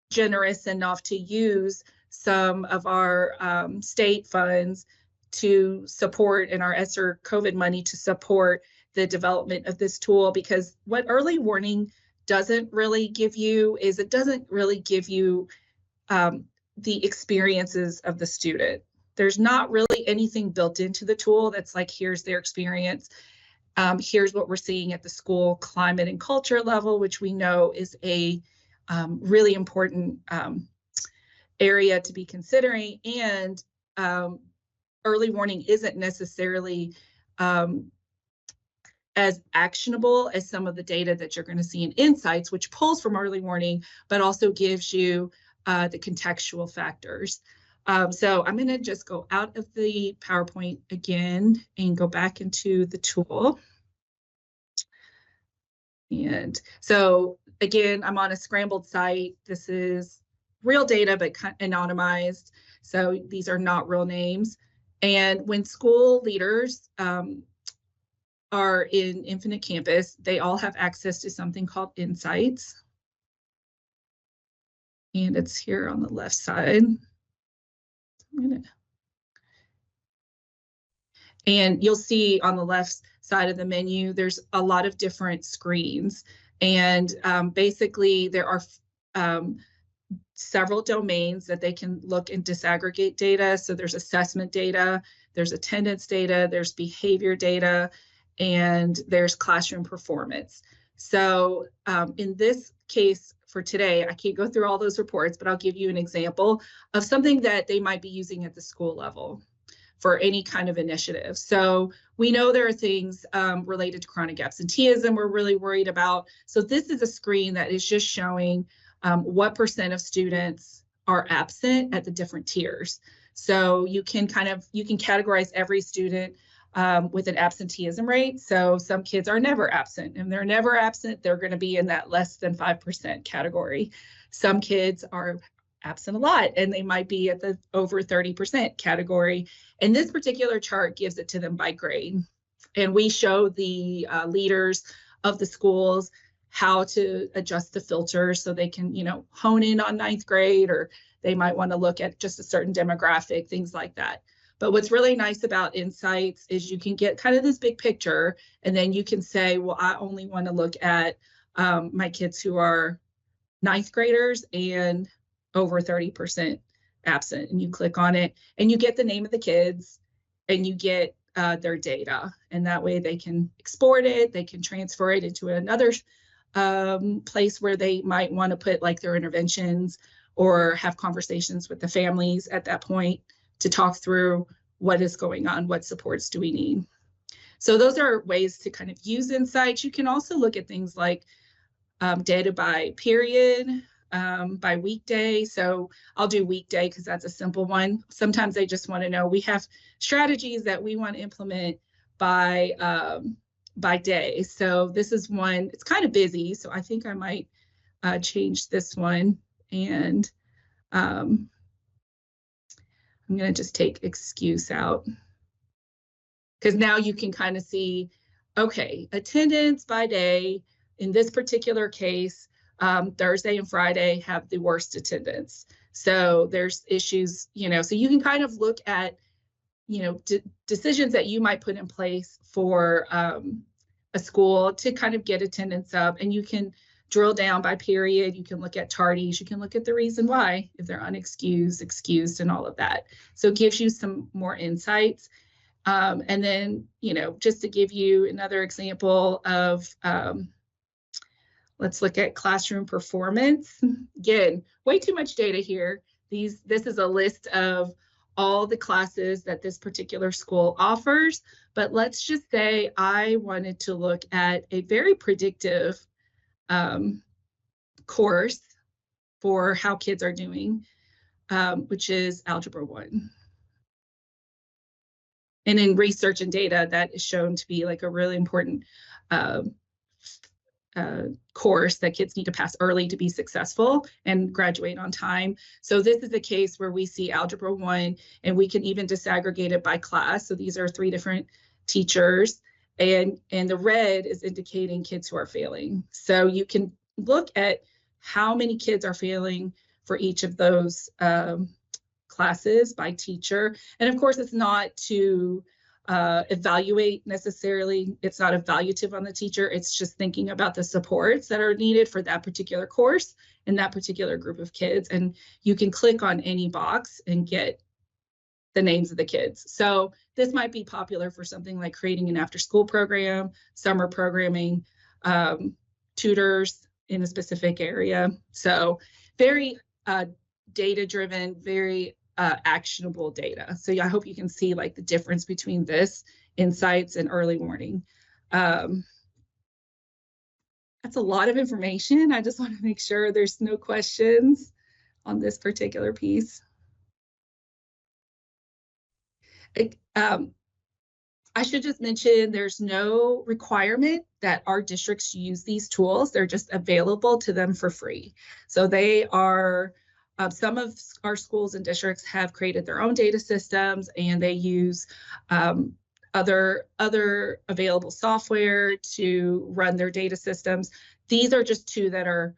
generous enough to use some of our state funds to support, and our ESSER COVID money to support the development of this tool, because what early warning doesn't really give you is it doesn't really give you the experiences of the student. There's not really anything built into the tool that's like, here's their experience. Here's what we're seeing at the school climate and culture level, which we know is a really important area to be considering. And early warning isn't necessarily as actionable as some of the data that you're going to see in Insights, which pulls from early warning, but also gives you the contextual factors. So I'm going to just go out of the PowerPoint again and go back into the tool. And so again, I'm on a scrambled site. This is real data, but anonymized. So these are not real names. And when school leaders are in Infinite Campus, they all have access to something called Insights. And it's here on the left side. And you'll see on the left side of the menu, there's a lot of different screens. And basically there are several domains that they can look and disaggregate data. So there's assessment data, there's attendance data, there's behavior data, and there's classroom performance. So in this case for today, I can't go through all those reports, but I'll give you an example of something that they might be using at the school level for any kind of initiative. So we know there are things related to chronic absenteeism we're really worried about. So this is a screen that is just showing what % of students are absent at the different tiers. So you can categorize every student with an absenteeism rate. So some kids are never absent, and they're never absent, they're going to be in that less than 5% category. Some kids are absent a lot, and they might be at the over 30% category. And this particular chart gives it to them by grade. And we show the leaders of the schools how to adjust the filters so they can, hone in on 9th grade, or they might want to look at just a certain demographic, things like that. But what's really nice about Insights is you can get kind of this big picture, and then you can say, well, I only want to look at my kids who are 9th graders and over 30% absent. And you click on it and you get the name of the kids and you get their data. And that way they can export it, they can transfer it into another place where they might want to put like their interventions or have conversations with the families at that point to talk through what is going on, what supports do we need. So those are ways to kind of use Insights. You can also look at things like data by period, by weekday. So I'll do weekday because that's a simple one. Sometimes they just want to know we have strategies that we want to implement by day. So this is one, it's kind of busy. So I think I might change this one. And I'm going to just take excuse out, because now you can kind of see, okay, attendance by day. In this particular case, Thursday and Friday have the worst attendance. So there's issues, so you can kind of look at, decisions that you might put in place for a school to kind of get attendance up, and you can drill down by period. You can look at tardies, you can look at the reason why, if they're unexcused, excused, and all of that. So it gives you some more insights. And then, just to give you another example of, let's look at classroom performance. Again, way too much data here. This is a list of all the classes that this particular school offers. But let's just say I wanted to look at a very predictive course for how kids are doing, which is Algebra 1. And in research and data, that is shown to be like a really important course that kids need to pass early to be successful and graduate on time. So this is a case where we see Algebra 1, and we can even disaggregate it by class. So these are 3 different teachers, and the red is indicating kids who are failing. So you can look at how many kids are failing for each of those classes by teacher. And of course, it's not to evaluate necessarily, it's not evaluative on the teacher, it's just thinking about the supports that are needed for that particular course and that particular group of kids. And you can click on any box and get the names of the kids. So this might be popular for something like creating an after-school program, summer programming, tutors in a specific area. So very data-driven, very actionable data. So I hope you can see like the difference between this, Insights, and early warning. That's a lot of information. I just want to make sure there's no questions on this particular piece. I should just mention there's no requirement that our districts use these tools. They're just available to them for free. So they are, some of our schools and districts have created their own data systems, and they use other available software to run their data systems. These are just 2 that are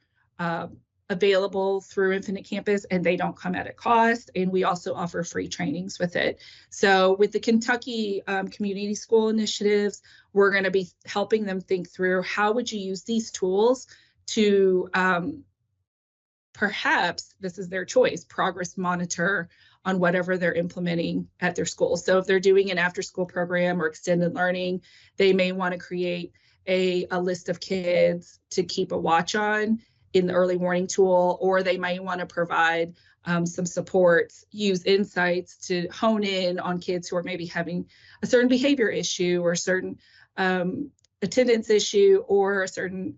available through Infinite Campus, and they don't come at a cost. And we also offer free trainings with it. So with the Kentucky Community School Initiatives, we're going to be helping them think through how would you use these tools to perhaps, this is their choice, progress monitor on whatever they're implementing at their school. So if they're doing an after-school program or extended learning, they may want to create a list of kids to keep a watch on in the early warning tool, or they might want to provide some supports, use Insights to hone in on kids who are maybe having a certain behavior issue or a certain attendance issue or a certain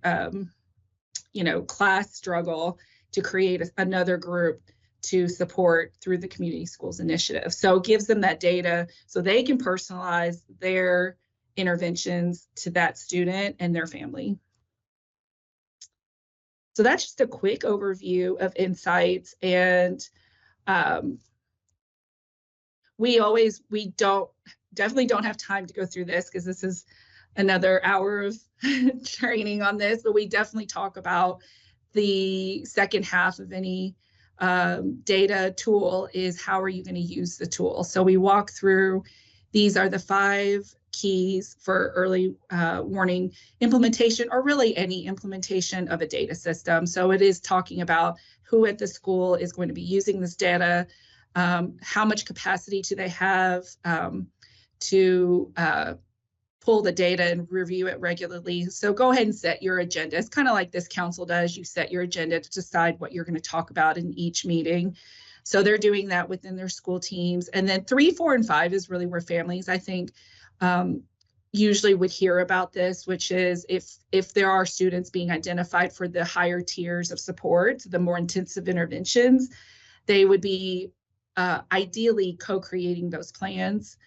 class struggle, to create another group to support through the Community Schools Initiative. So it gives them that data so they can personalize their interventions to that student and their family. So that's just a quick overview of Insights. And we definitely don't have time to go through this, because this is another hour of training on this, but we definitely talk about the second half of any data tool is how are you going to use the tool. So we walk through, these are the 5 keys for early warning implementation, or really any implementation of a data system. So it is talking about who at the school is going to be using this data, how much capacity do they have to pull the data and review it regularly. So go ahead and set your agenda. It's kind of like this council does. You set your agenda to decide what you're going to talk about in each meeting. So they're doing that within their school teams. And then 3, 4, and 5 is really where families, I think, usually would hear about this, which is if there are students being identified for the higher tiers of support, the more intensive interventions, they would be ideally co-creating those plans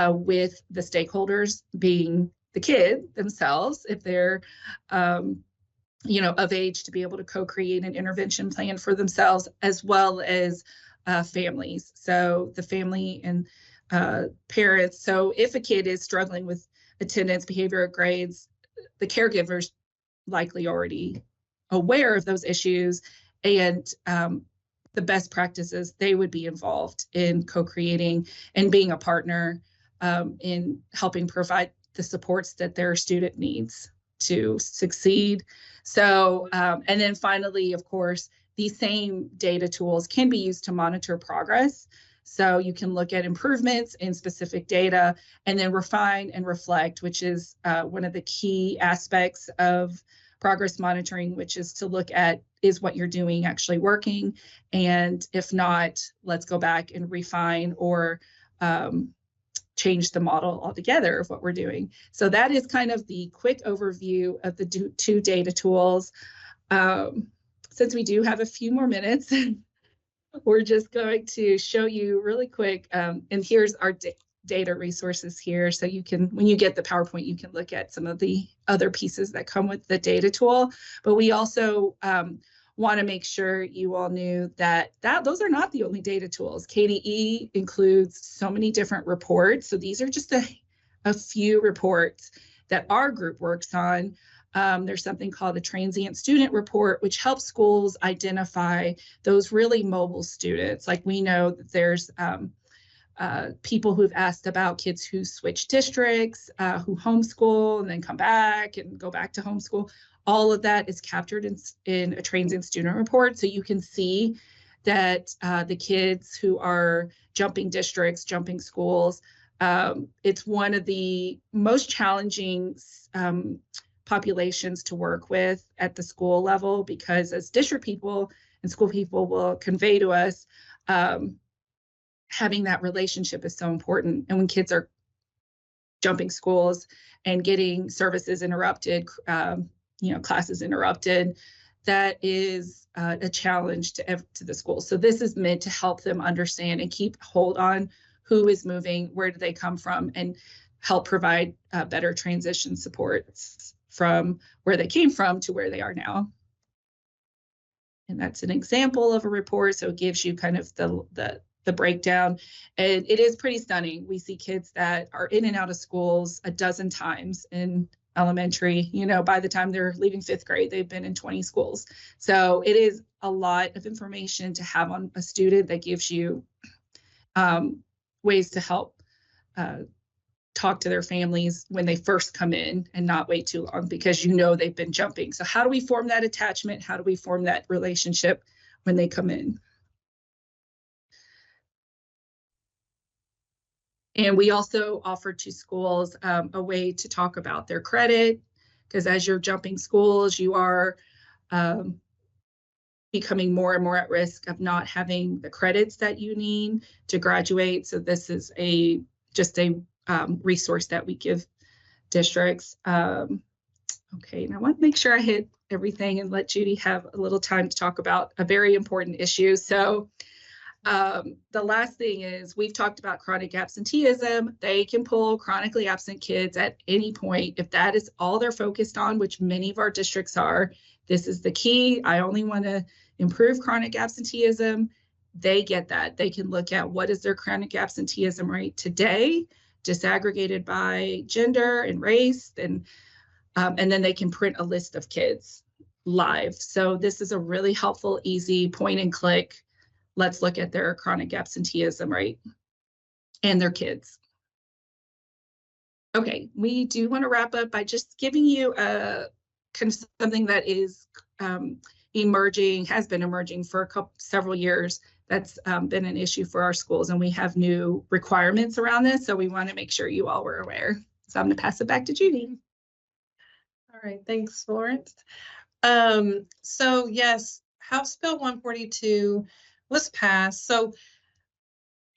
with the stakeholders, being the kid themselves, if they're of age to be able to co-create an intervention plan for themselves, as well as families. So the family and parents. So if a kid is struggling with attendance, behavior, grades, the caregiver's likely already aware of those issues, and the best practices, they would be involved in co-creating and being a partner in helping provide the supports that their student needs to succeed. So, and then finally, of course, these same data tools can be used to monitor progress. So you can look at improvements in specific data and then refine and reflect, which is one of the key aspects of progress monitoring, which is to look at, is what you're doing actually working? And if not, let's go back and refine or change the model altogether of what we're doing. So that is kind of the quick overview of the 2 data tools. Since we do have a few more minutes, we're just going to show you really quick. And here's our data resources here. So you can, when you get the PowerPoint, you can look at some of the other pieces that come with the data tool. But we also want to make sure you all knew that those are not the only data tools. KDE includes so many different reports. So these are just a few reports that our group works on. There's something called a transient student report, which helps schools identify those really mobile students. Like we know that there's people who've asked about kids who switch districts, who homeschool and then come back and go back to homeschool. All of that is captured in a transient student report. So you can see that the kids who are jumping districts, jumping schools, it's one of the most challenging populations to work with at the school level, because as district people and school people will convey to us, having that relationship is so important. And when kids are jumping schools and getting services interrupted, classes interrupted, that is a challenge to the school. So this is meant to help them understand and keep hold on who is moving, where do they come from, and help provide better transition supports from where they came from to where they are now. And that's an example of a report. So it gives you kind of the breakdown. And it is pretty stunning. We see kids that are in and out of schools a dozen times in elementary. By the time they're leaving 5th grade, they've been in 20 schools. So it is a lot of information to have on a student that gives you ways to help talk to their families when they first come in and not wait too long, because they've been jumping. So how do we form that attachment? How do we form that relationship when they come in? And we also offer to schools a way to talk about their credit, because as you're jumping schools, you are becoming more and more at risk of not having the credits that you need to graduate. So this is just a resource that we give districts. Okay, and I want to make sure I hit everything and let Judy have a little time to talk about a very important issue. So the last thing is, we've talked about chronic absenteeism. They can pull chronically absent kids at any point. If that is all they're focused on, which many of our districts are, this is the key. I only want to improve chronic absenteeism. They get that. They can look at what is their chronic absenteeism rate today disaggregated by gender and race, and then they can print a list of kids live. So this is a really helpful, easy point and click. Let's look at their chronic absenteeism rate and their kids. Okay, we do want to wrap up by just giving you something that is emerging, has been emerging for several years. That's been an issue for our schools, and we have new requirements around this. So we want to make sure you all were aware. So I'm going to pass it back to Judy. All right, thanks, Florence. So yes, House Bill 142 was passed. So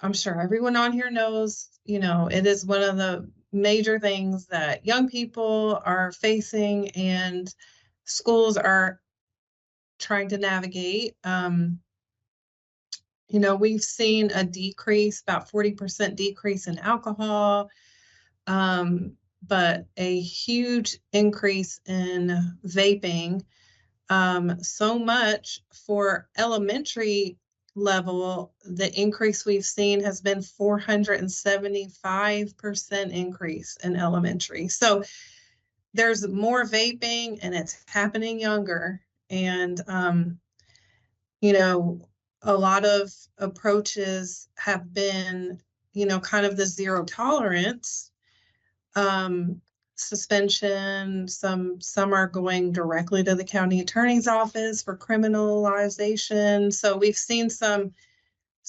I'm sure everyone on here knows, you know, it is one of the major things that young people are facing and schools are trying to navigate. You know, we've seen a decrease, about 40% decrease in alcohol, but a huge increase in vaping. So much for elementary level, the increase we've seen has been 475% increase in elementary. So there's more vaping and it's happening younger. And, you know, a lot of approaches have been, you know, kind of the zero tolerance, suspension. Some are going directly to the county attorney's office for criminalization. So we've seen some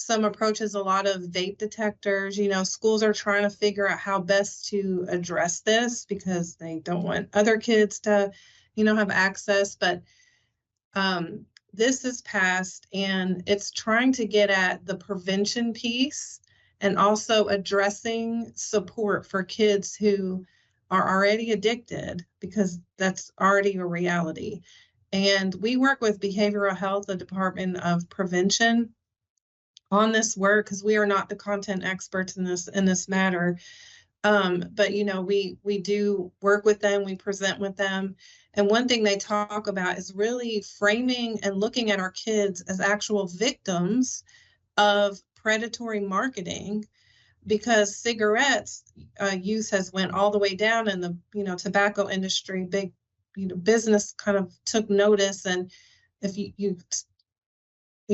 approaches, a lot of vape detectors. You know, schools are trying to figure out how best to address this because they don't want other kids to, you know, have access. But this is passed, and it's trying to get at the prevention piece and also addressing support for kids who are already addicted, because that's already a reality. And we work with behavioral health, the Department of Prevention, on this work because we are not the content experts in this matter. But you know, we do work with them, we present with them. And one thing they talk about is really framing and looking at our kids as actual victims of predatory marketing, because cigarettes use has went all the way down in the, you know, tobacco industry. Big, you know, business kind of took notice. And if you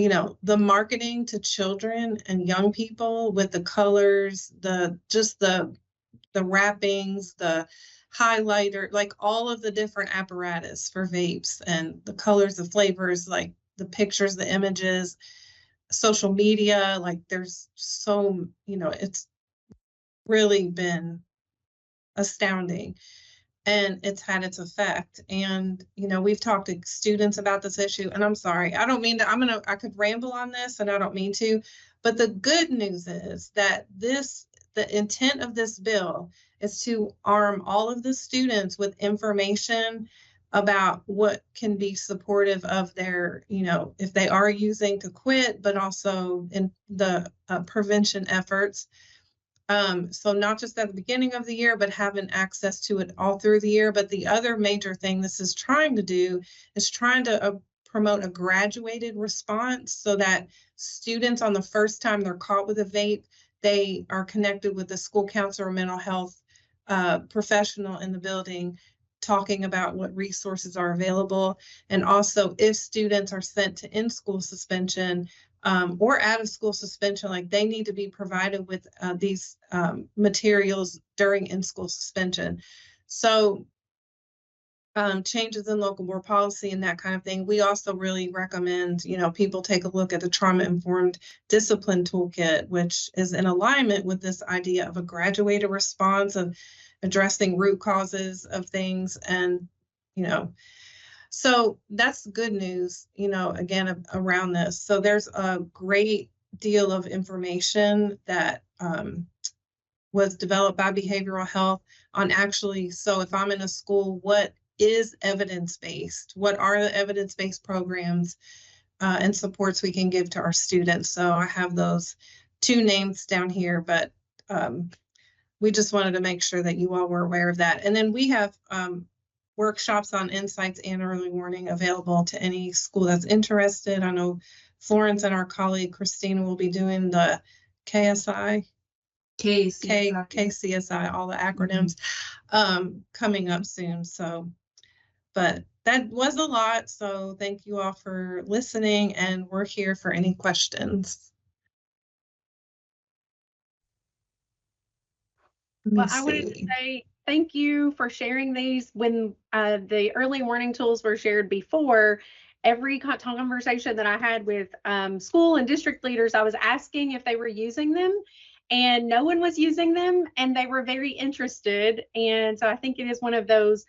know, the marketing to children and young people with the colors, the wrappings, the highlighter, like all of the different apparatus for vapes and the colors, the flavors, like the pictures, the images, social media, like there's so, you know, it's really been astounding. And it's had its effect. And, you know, we've talked to students about this issue, and I'm sorry, I don't mean to, I could ramble on this and I don't mean to, but the good news is that the intent of this bill is to arm all of the students with information about what can be supportive of their, you know, if they are using, to quit, but also in the prevention efforts. So not just at the beginning of the year, but having access to it all through the year. But the other major thing this is trying to do is trying to promote a graduated response so that students, on the first time they're caught with a vape, they are connected with a school counselor or mental health professional in the building, talking about what resources are available. And also, if students are sent to in-school suspension, or out of school suspension, like they need to be provided with these materials during in-school suspension. So changes in local board policy and that kind of thing. We also really recommend, you know, people take a look at the trauma-informed discipline toolkit, which is in alignment with this idea of a graduated response, of addressing root causes of things. And, you know, so that's good news, you know, again, around this. So there's a great deal of information that was developed by behavioral health on actually, so if I'm in a school, what is evidence-based? What are the evidence-based programs and supports we can give to our students? So I have those 2 names down here, but we just wanted to make sure that you all were aware of that. And then we have workshops on insights and early warning available to any school that's interested. I know Florence and our colleague Christina will be doing the KSI KCSI, all the acronyms coming up soon. So, but that was a lot. So thank you all for listening, and we're here for any questions. Well, I wanted to say thank you for sharing these. When the early warning tools were shared before, every conversation that I had with school and district leaders, I was asking if they were using them, and no one was using them, and they were very interested. And so I think it is one of those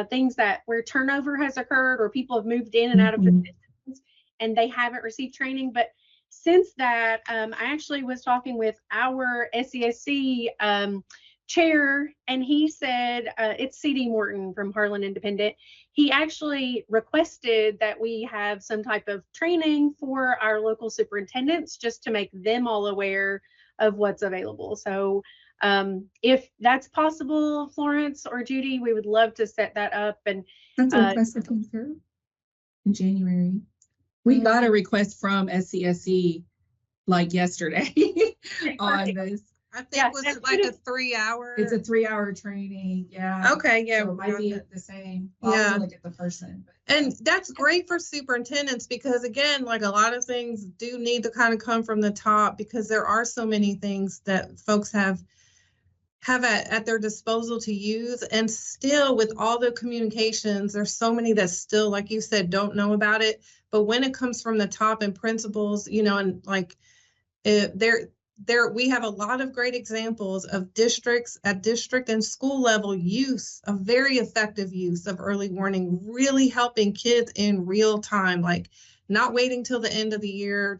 things that where turnover has occurred or people have moved in and out of positions and they haven't received training. But since that, I actually was talking with our SCSC chair, and he said, it's CD Morton from Harlan Independent. He actually requested that we have some type of training for our local superintendents just to make them all aware of what's available. So if that's possible, Florence or Judy, we would love to set that up. And that's a request that came through in January. We got a request from SCSE like yesterday on this. I think was it like a 3-hour? It's a 3-hour training. Yeah. Okay. Yeah. So it might be the same. Yeah. Look at the person. And that's great for superintendents because again, like a lot of things do need to kind of come from the top because there are so many things that folks have at their disposal to use. And still with all the communications, there's so many that still, like you said, don't know about it. But when it comes from the top and principals, you know, and like we have a lot of great examples of districts at district and school level use of very effective use of early warning, really helping kids in real time, like not waiting till the end of the year,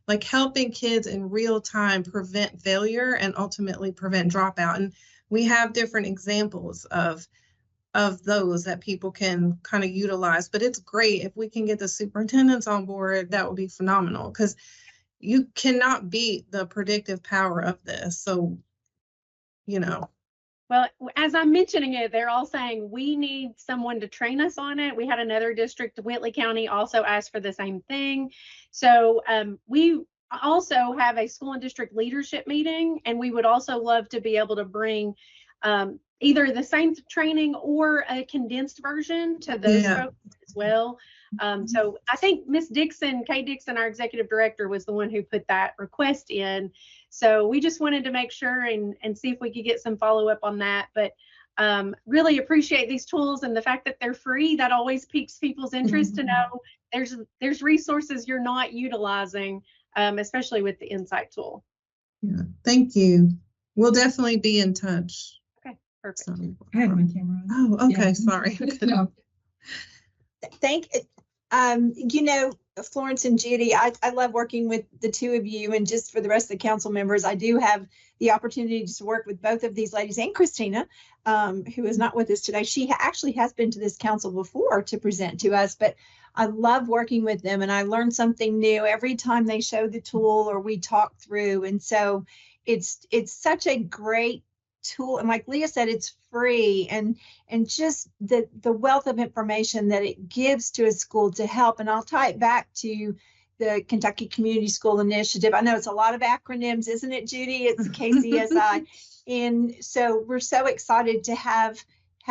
like helping kids in real time prevent failure and ultimately prevent dropout. And we have different examples of those that people can kind of utilize, but it's great if we can get the superintendents on board. That would be phenomenal because you cannot beat the predictive power of this. So, you know. Well, as I'm mentioning it, they're all saying we need someone to train us on it. We had another district, Whitley County, also asked for the same thing. So we also have a school and district leadership meeting, and we would also love to be able to bring either the same training or a condensed version to those folks as well. So I think Miss Dixon, Kay Dixon, our executive director, was the one who put that request in. So we just wanted to make sure and see if we could get some follow up on that. But really appreciate these tools and the fact that they're free. That always piques people's interest to know there's resources you're not utilizing, especially with the Insight tool. Yeah, thank you. We'll definitely be in touch. Okay, perfect. Sorry. I had my camera on. Oh, okay. Yeah. Sorry. No. You know, Florence and Judy, I love working with the two of you, and just for the rest of the council members, I do have the opportunity to work with both of these ladies and Christina, who is not with us today. She actually has been to this council before to present to us, but I love working with them, and I learn something new every time they show the tool or we talk through. And so it's such a great tool, and like Leah said, it's free, and just the wealth of information that it gives to a school to help. And I'll tie it back to the Kentucky Community School Initiative. I know it's a lot of acronyms, isn't it, Judy? It's KCSI. And so we're so excited to have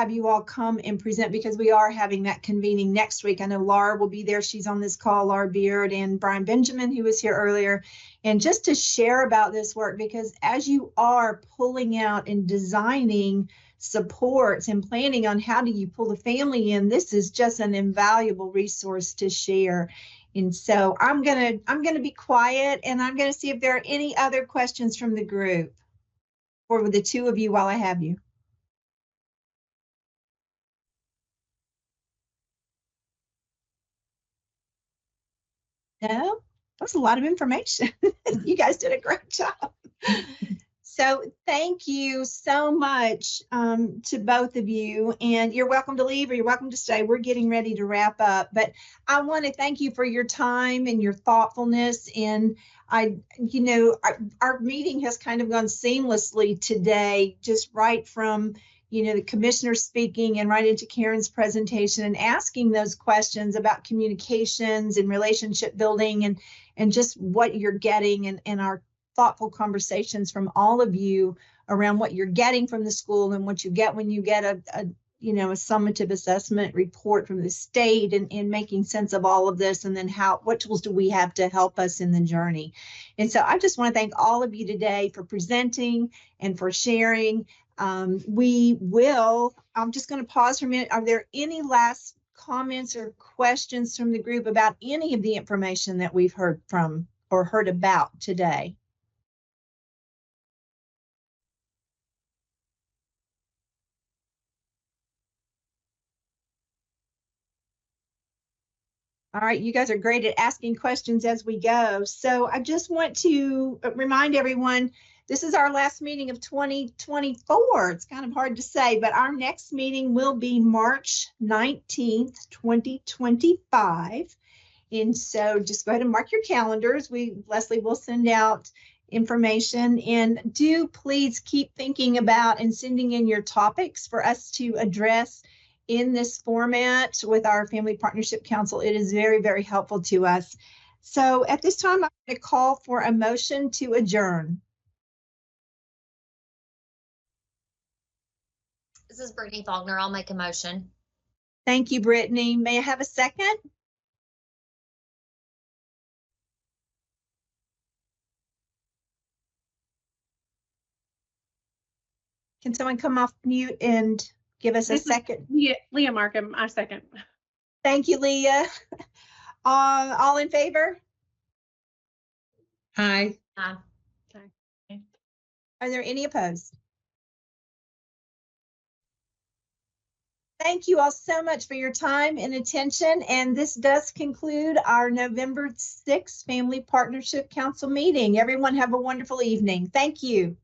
you all come and present, because we are having that convening next week. I know Laura will be there. She's on this call, Laura Beard and Brian Benjamin, who was here earlier. And just to share about this work, because as you are pulling out and designing supports and planning on how do you pull the family in, this is just an invaluable resource to share. And so I'm gonna be quiet, and I'm gonna see if there are any other questions from the group or the two of you while I have you. No, that was a lot of information. You guys did a great job. So thank you so much to both of you, and you're welcome to leave or you're welcome to stay. We're getting ready to wrap up, but I want to thank you for your time and your thoughtfulness. And our meeting has kind of gone seamlessly today, just right from the commissioner speaking and right into Karen's presentation and asking those questions about communications and relationship building and just what you're getting and our thoughtful conversations from all of you around what you're getting from the school and what you get when you get a summative assessment report from the state, and making sense of all of this, and then what tools do we have to help us in the journey. And so I just want to thank all of you today for presenting and for sharing. I'm just going to pause for a minute. Are there any last comments or questions from the group about any of the information that we've heard from or heard about today? All right, you guys are great at asking questions as we go. So I just want to remind everyone, this is our last meeting of 2024. It's kind of hard to say, but our next meeting will be March 19th, 2025. And so just go ahead and mark your calendars. Leslie will send out information, and do please keep thinking about and sending in your topics for us to address in this format with our Family Partnership Council. It is very, very helpful to us. So at this time, I'm going to call for a motion to adjourn. This is Brittany Faulkner. I'll make a motion. Thank you, Brittany. May I have a second? Can someone come off mute and give us a second? Leah Markham, I second. Thank you, Leah. All in favor? Aye. Aye. Are there any opposed? Thank you all so much for your time and attention. And this does conclude our November 6th Family Partnership Council meeting. Everyone have a wonderful evening. Thank you.